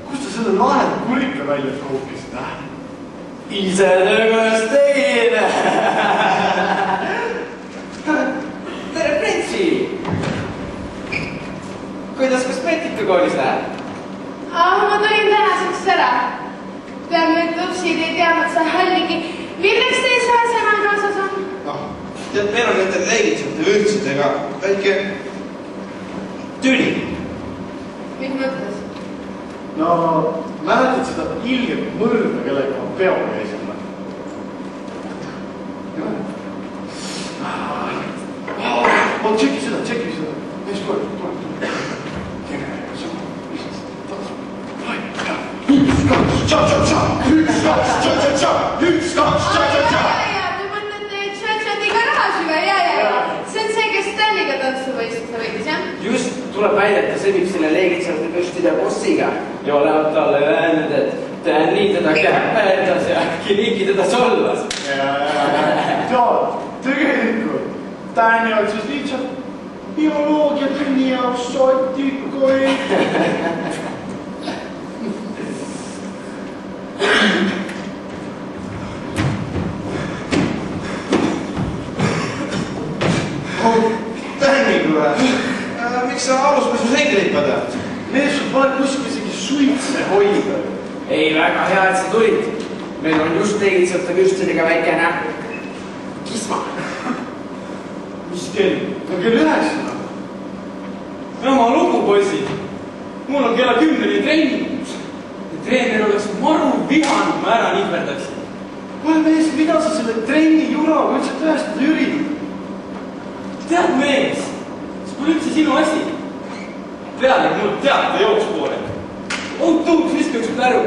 kust sa selle laheda kurika välja kookisid, Ise töökojas tegin. Tere, Pritsi! Kuidas kosmeetikakoolis läheb? Ma tulin tänaseks ära. Pean nüüd tupsid ei teadnud sa halligi. Milleks teie see asemel kaasas on? Tead, meil on nende leegitsete üldsidega väike tüli. Mis mõttes? No, mäletad seda ilget mõrda, kellega ma peo käisin? Tšeki seda. Mees tuleb. Te mõtlete Tšatšani garaaži või? See on see, kes Stanliga tantsuvõistluse võitis, jah? Just tuleb välja, et ta sõbib selle leegitsevate püstide bossiga ja olevat talle öelnud, et Danny teda käperdas ja Kiriki teda solvas. Tead, tegelikult Danny otsis lihtsalt bioloogiatunni jaoks sotikoi. Danny, kuule. Miks sa aluspesu seigleid padad? Mees, sul pole kuskil isegi suitse hoida. Ei, väga hea, et sa tulid. Meil on just leegitsevate püstidega väikene kisma. Mis kell? No kell 9. Oma lugu, poisid. Mul on kella 10 trenn. Treener oleks maru vihanud, ma ära nihverdaksin. Kuule, mees, mida sa selle trenni juraga üldse tõestada üritad? Tead, mees, see pole üldse sinu asi. Pealik mul teate jooksu poole. Tuus, viska üks päru.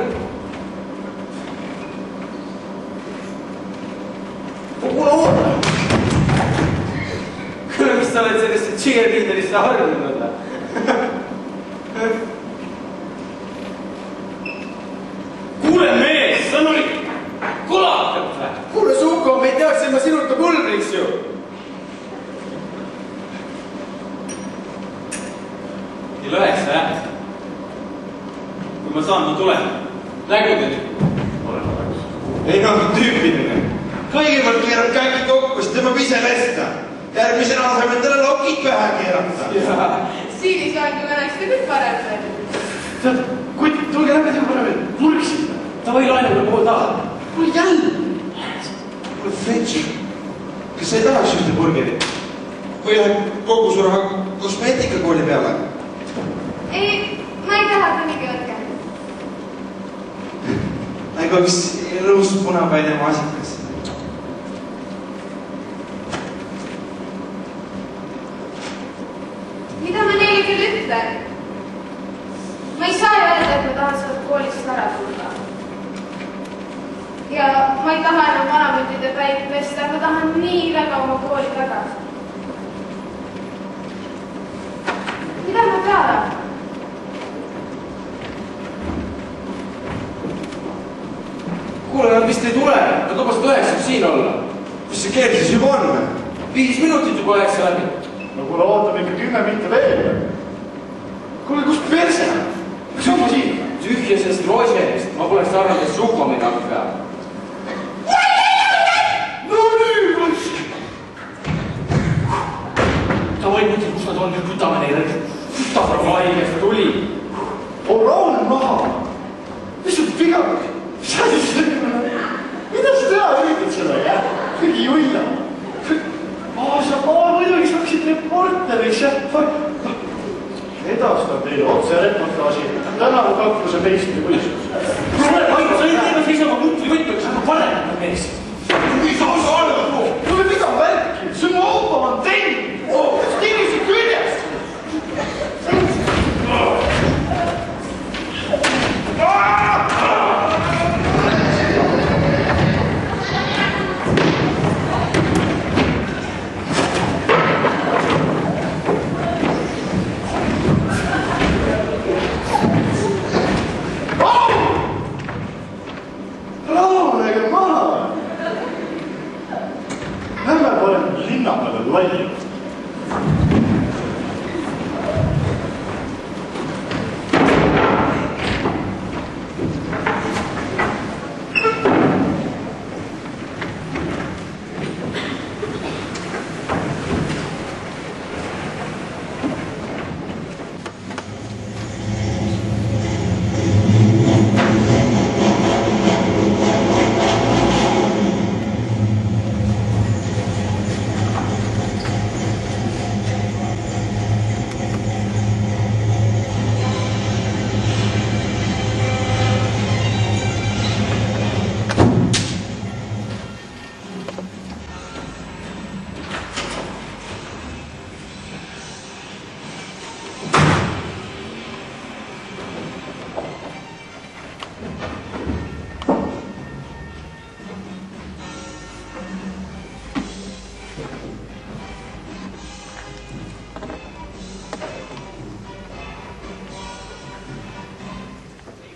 Kuule, oota! Kuule, mis sa oled sellesse cheerleaderisse harjunud? Kuule, mees, sa oli kolakat või? Kuule, Suko, me ei teaks, et ma sinuta pulbriks ju. Kell 9, jah? Kui ma saan, ma tulen. Nägudeni. Ei no, tüüpiline. Kõigepealt keerab käki kokku, siis tõmbab ise lesta. Järgmisena asemel talle lokid pähe keerata. Siilis aegu näiste küll parem veel. Tead, kuid tulge läbi teha parem, purksid. Ta või laenule pool taha. Kuule, jälle. Kuule, Fretši, kas sa ei tahaks ühte burgerit? Või läheb kogu su raha kosmeetikakooli peale? Ei, ma ei taha kunagi võtke. Aga üks ilus punapäine maasikas. juhtida. Ma ei saa öelda, et ma tahan sealt koolist ära tulla. Ja ma ei taha enam vanamündide päid pesta, ma tahan nii väga oma kooli tagasi. Mida ma teada? Kuule, nad vist ei tule. Nad lubasid 9 siin olla. Mis see kell siis juba on? 5 minutit juba 9 läbi. No kuule, ootame ikka 10 mitte veel. Kuule, kus perse? Mis on siin? Tühjasest roosest. Ma poleks arvanud, et suko midagi peab. No nüüd võiks! Davai, mõtled, kus nad on, nüüd võtame neile. Davai, kes ta tuli? On rahune maha. Mis sul viga? Mida sa teha üritad selle, jah? Kõigi julla. Sa muidugi saaksid reporteriks, jah? Edastab teile otse reportaaži tänavu kakluse meistri võistlus. Sa ei teema seisama mutri võtmeks, aga parem mees. Mis sa arvad, too? Kuule, mida värki? See on auto on teine. Stiilisi küljest. Rahunege maha! Lähme parem linna peale laiali.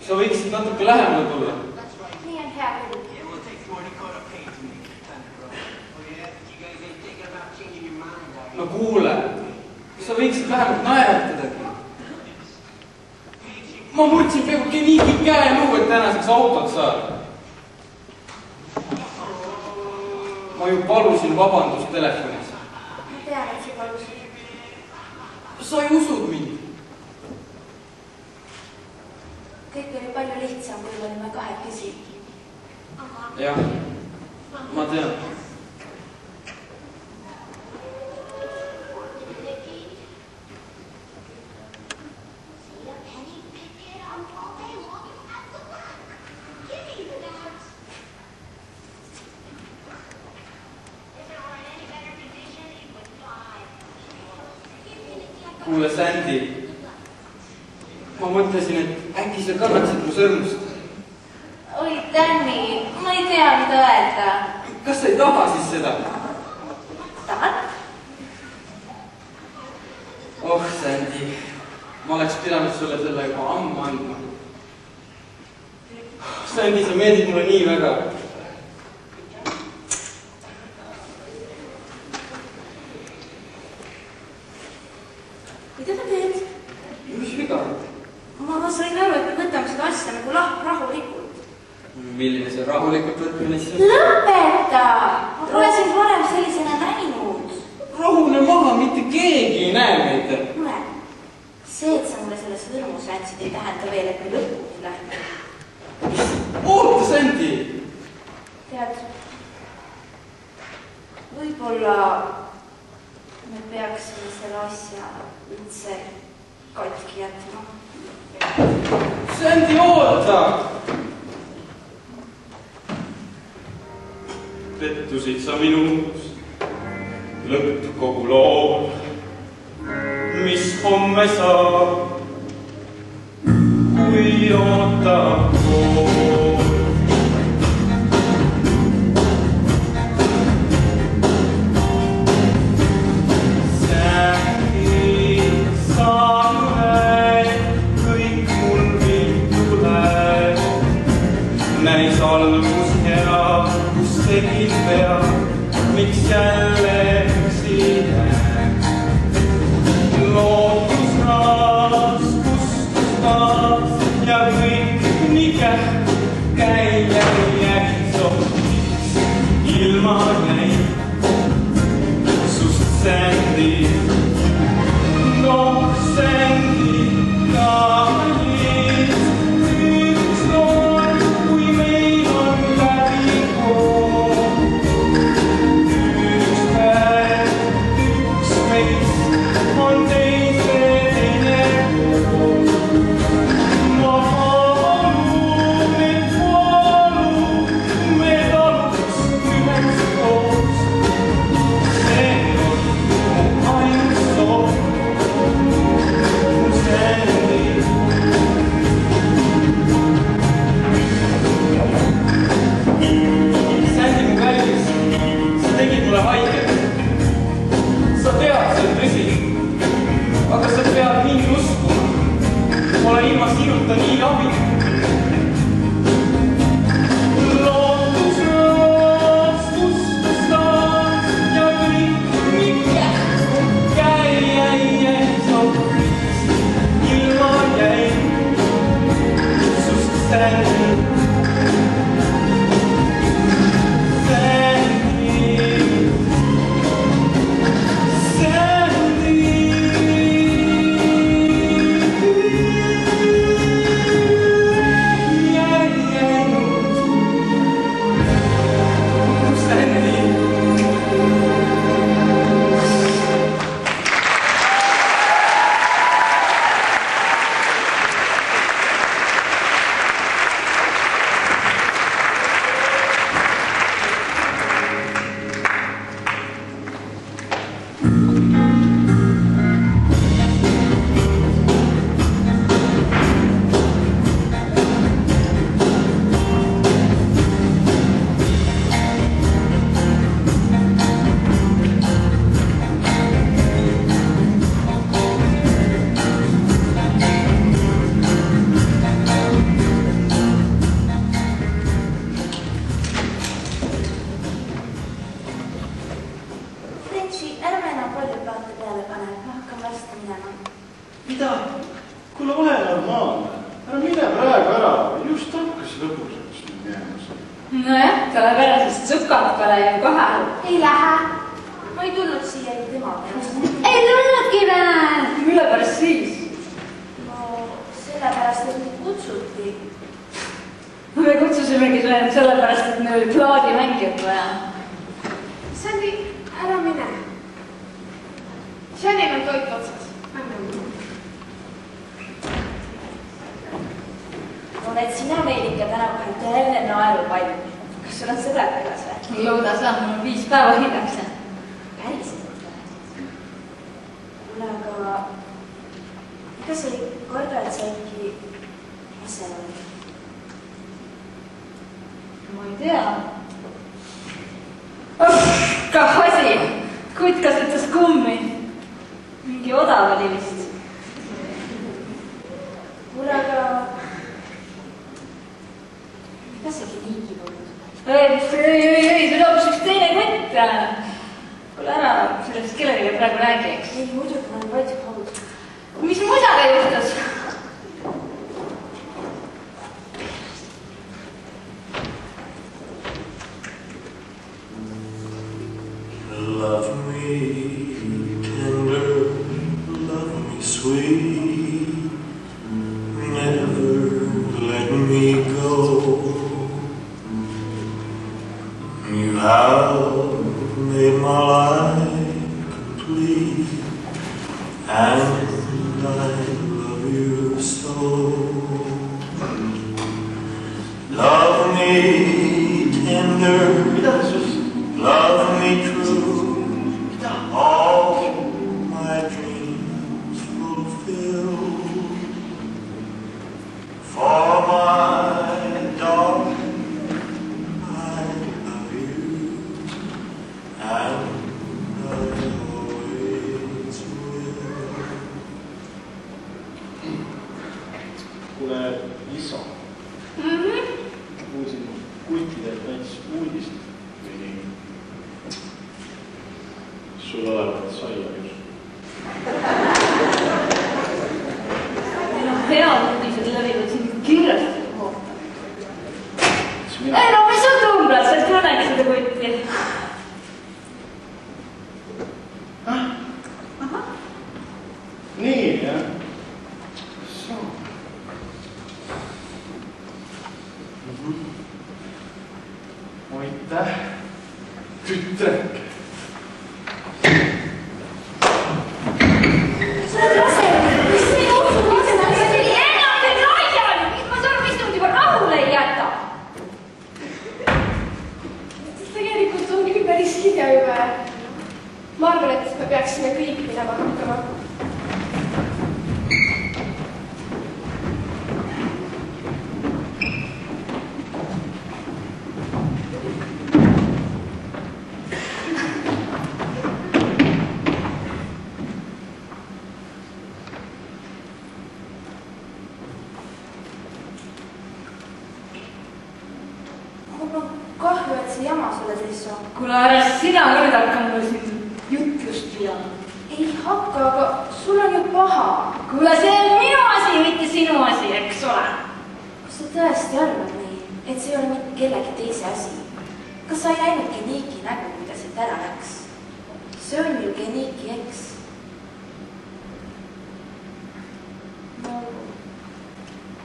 Sa võiksid natuke lähemale tulla. Nii on hea küll. No kuule, sa võiksid vähemalt naeratadagi. Ma murdsin peaaegu geniigi käeluu, et tänaseks autot saada. Ma ju palusin vabandust telefonis. Ma tean, et sa palusid. Sa ei usud mind. Kõik oli palju lihtsam, kui olime kahekesi. Jah, ma tean. Kuule, Sandy. Ma mõtlesin, et äkki sa kannaksid mu sõrmust. Oi, Danny, ma ei tea, mida öelda. Kas sa ei taha siis seda? Tahan? Oh, Sandy, ma oleks pidanud sulle selle juba ammu andma. Sandy, sa meeldid mulle nii väga. Mida sa teed? Mis viga? Ma sain aru, et me võtame seda asja nagu rahulikult. Milline see rahulikult võtmine siis on? Lõpeta! Ma pole sind varem sellisena näinud. Rahune maha, mitte keegi ei näe meid. Kuule, see, et sa mulle selle sõrmuse andsid, ei tähenda veel, et me lõpuni lähme. Oota, Sandy! Tead, võib-olla me peaksime selle asja üldse katki jätma. Sandy, oota! Pettusid sa minus, lõpp kogu loo. mis homme saab, kui ootab kool. Näis algus hea, kus tegid pea, miks jälle üksi jääb. Lootus raskus taas ja kõik nii kähku käia jäi sohtis. Ilma jäi sust sändi, noh sändi ka liis. Aga sa pead mind uskuma, ole ilma sinuta nii abi. Lootus raskustas taas ja kõik nii kähku käia jäi sohtis. Ilma jäi sust sändi. Mida? Kuule, ole normaalne. Ära mine praegu ära. Just hakkas lõbusaks nüüd jäämas. Nojah, sellepärast Sukalkale ju kohal. Ei lähe. Ma ei tulnud siia ju tema pärast. Ei tulnudki veel. Mille pärast siis? No, sellepärast, et mind kutsuti. Me kutsusimegi sellepärast, et meil oli plaadimängijat vaja. Sandy, ära mine. Sandil on toit otsas. Oled sina meil ikka tänapäeval jälle naerupall. Kas sul on sõbrad pegas või? Lõuda saab, mul on 5 päeva hiljaks. Päriselt või? Kuule, aga ega sa ei korda, et sa äkki ase oled? Ma ei tea. Kah asi! Kuid kasutas kummi. Mingi odav oli vist. Kuule, aga ega segi niigi polnud? Ei, see on hoopis üks teine kott. Kuule ära, sellest kellelegi praegu räägi, eks? Ei, muidugi ma olen vaid haud. Mis muidaga juhtus? Love me tender, love me sweet, never let me go. You have made my life complete, and I love you so. Love me tender, love me true, all my dreams sul olevat saia just. Meil on head uudised levinud siin kiiresti kohta. Ei no, mis on tumblad, sa et kõnegi seda kutti. Nii, jah. Aitäh, tütreke. Sa oled rase, mis see juhtub? Enam te naisel, miks ma sarvistund juba rahule ei jäta? Tegelikult on küll päris hilja juba. Ma arvan, et me peaksime kõik minema hakkama. Kahju, et see jama sulle teist on. Kuule, ära sina nüüd hakka mulle siin jutlust pidama. Ei hakka, aga sul on ju paha. Kuule, see on minu asi, mitte sinu asi, eks ole. Kas sa tõesti arvad nii, et see ei ole mitte kellegi teise asi? Kas sa ei näinud Geniki nägu, kui ta siit ära läks? See on ju Geniki eks. No,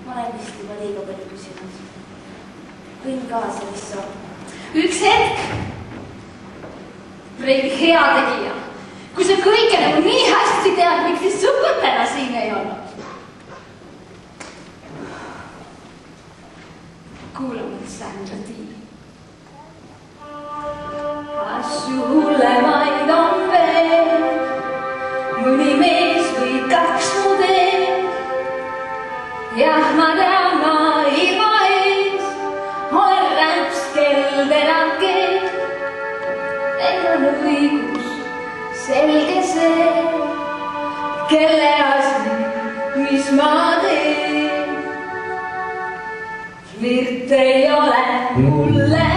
ma olen vist juba liiga palju küsinud. Võin kaasa, mis on. Üks hetk, Breili hea tegija. Kui sa kõike nagu nii hästi tead, miks siis sõpõtena siin ei olnud? Kuula mind, Sandra Dee. Asju hullemaid on veel, mõni mees või kaks mu teed. Jah, ma tean, ma ilma ees, olen rämps kelderab keel. Meil on õigus, selge see, kelle asi, mis ma teen. Flirt ei ole mulle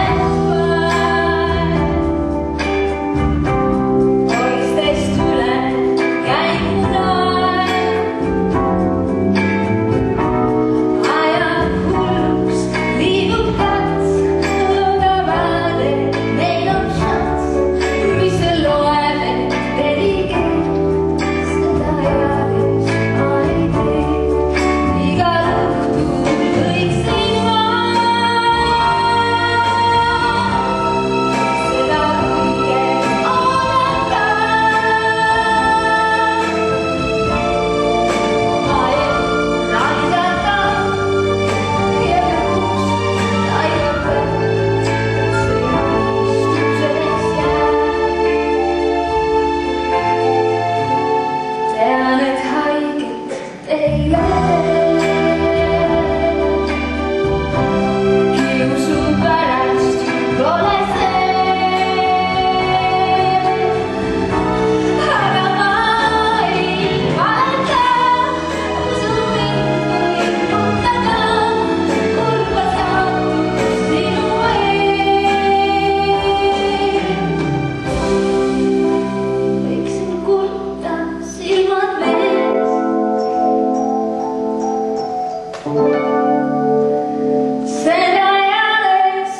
poistest üle käib mu naer. Ajab hulluks, liigub kats, lugavad, et meil on šants. Mis see loeb, et dedikeerib, seda jäädes ma ei tee. Igal õhtul võiksin ma seda kõike oodata. Oma elu raisata ja lõpuks aidata, et see unistuseks jääb. Tean, et haiget teile kiusu pärast pole see. Aga ma ei valeta, usu mind või nutada, kurba saatust sinu ees. Võiksin kurta silmad vees. Seda jäädes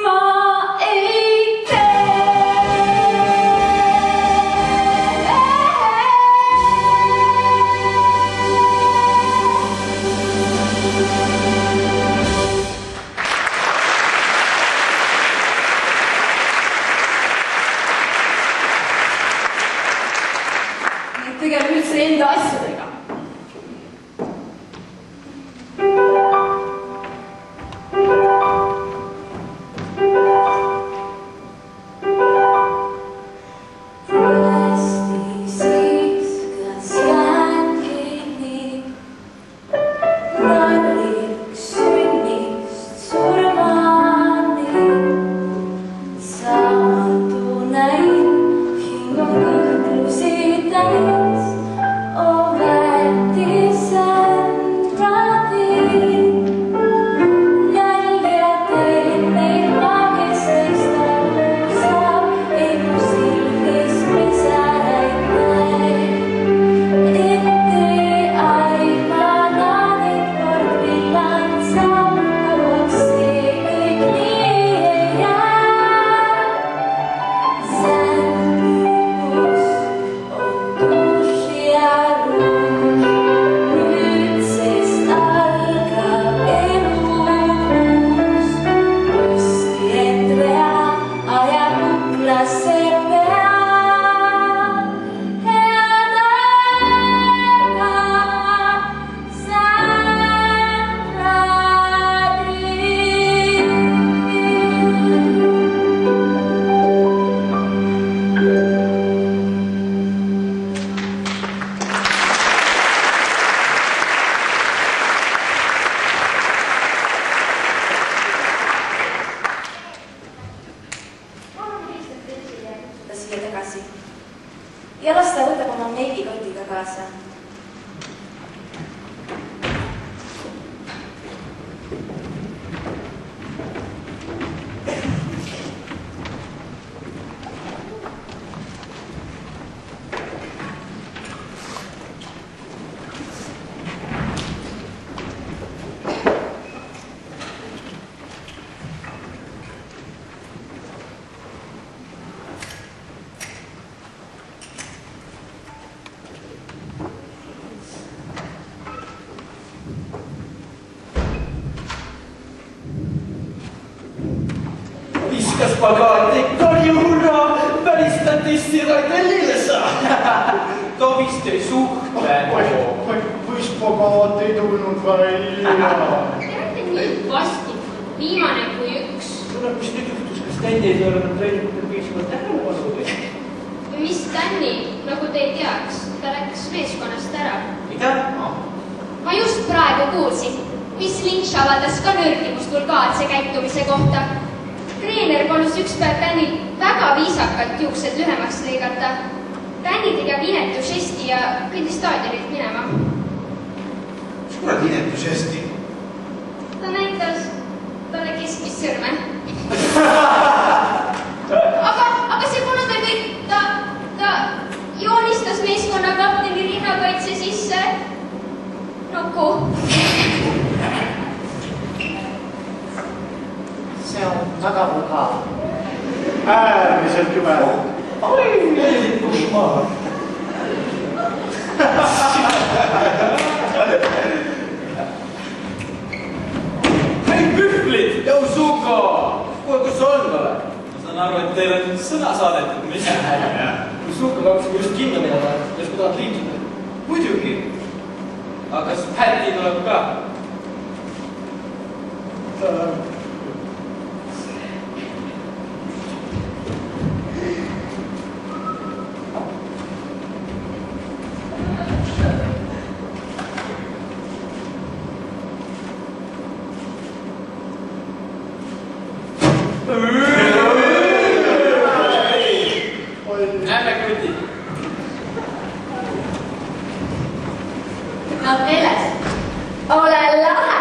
ma ei tegele üldse enda asjadega. Tõesti siis, kas jään kinni nalliks sünnist surmani? Saamatu näin, hing on kõhklusi täis, oh siia tagasi. Ja las ta võtab oma meigikotiga kaasa. Spagaati, tuli hurraa, välistati Raidellile saa. Ta vist ei suhtle. Või spagaat ei tulnud välja. Te olete nii vastikud, viimane kui üks. Kuule, mis nüüd juhtus, kas Tänni ei ole treeningute piisavalt tähelepanu või? Mis Tänni, nagu te ei teaks, ta läks meeskonnast ära. Mida? Ma just praegu kuulsin, mis Lynch avaldas ka nördimust vulgaarse käitumise kohta. Treener palus üks päev Tännil väga viisakalt juuksed lühemaks lõigata. Tänni tegeb inetu žesti ja kõndis staadionilt minema. Mis kurat inetu žesti? Ta näitas talle keskmist sõrme. Aga see pole ta kõik. Ta joonistas meeskonna kapteni rinnakaitse sisse nuku. See on väga vulgaar. Äärmiselt jube. Hei, pühvlid! Jau Suko! Kuule, kus sa on ole? Ma saan aru, et teil on sõna saadetud, mis? Kui Suko kaksime just kinno minema, kas ma tahad liituda? Muidugi. Aga kas Päti tuleb ka? Näeme kuti. Apelles, ole lahe!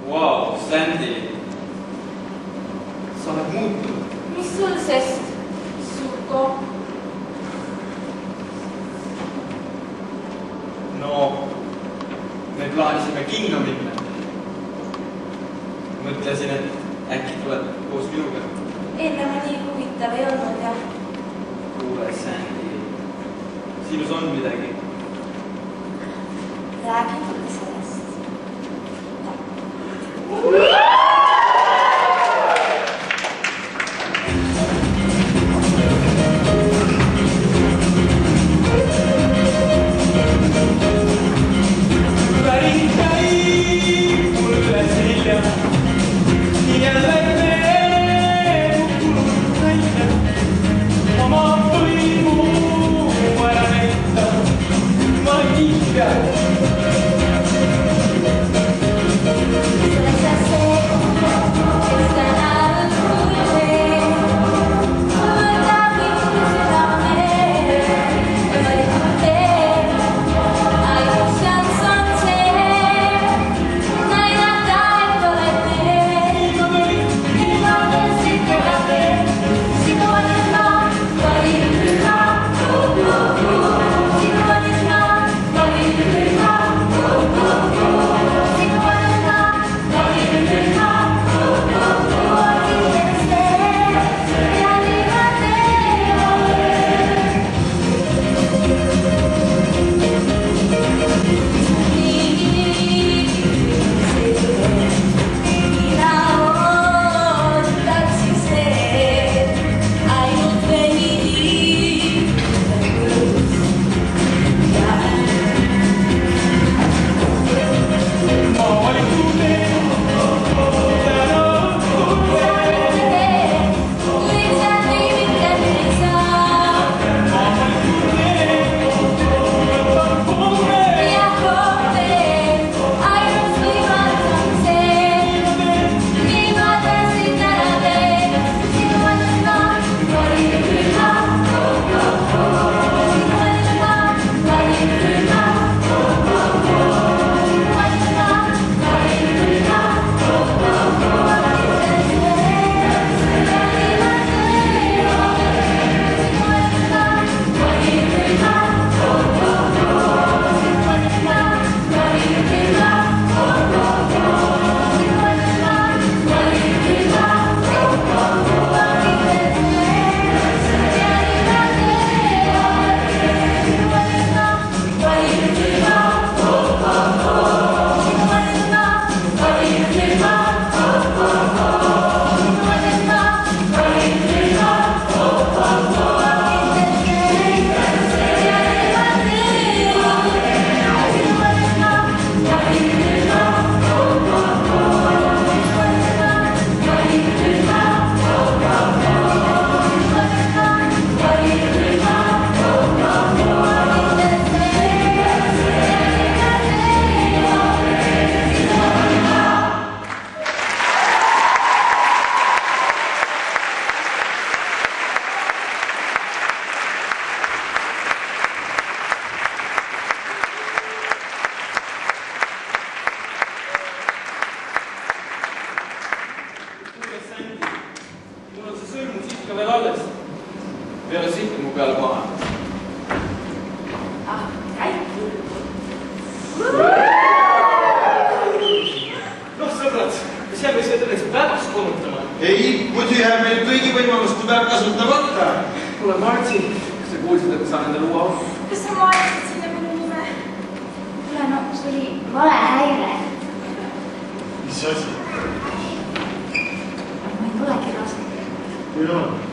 Wow, Sandy. Sa oled muutunud. Mis sul sest, Suko? No, me plaanisime kinno minna. Mõtlesin, et äkki tuleb koos minuga. Enne ma nii huvitav ei olnud, jah. Kuule, Sandy, sinus on midagi. Räägi mulle sellest. Ma ei tea. peab kasutamata. Kuule, Martsi, kas sa kuulsid, et ma saan endale uue auto? Kas sa mainisid sinna minu nime? Kuule, no see oli vale häire. Mis asi? Ma ei tulegi raske. Jaa.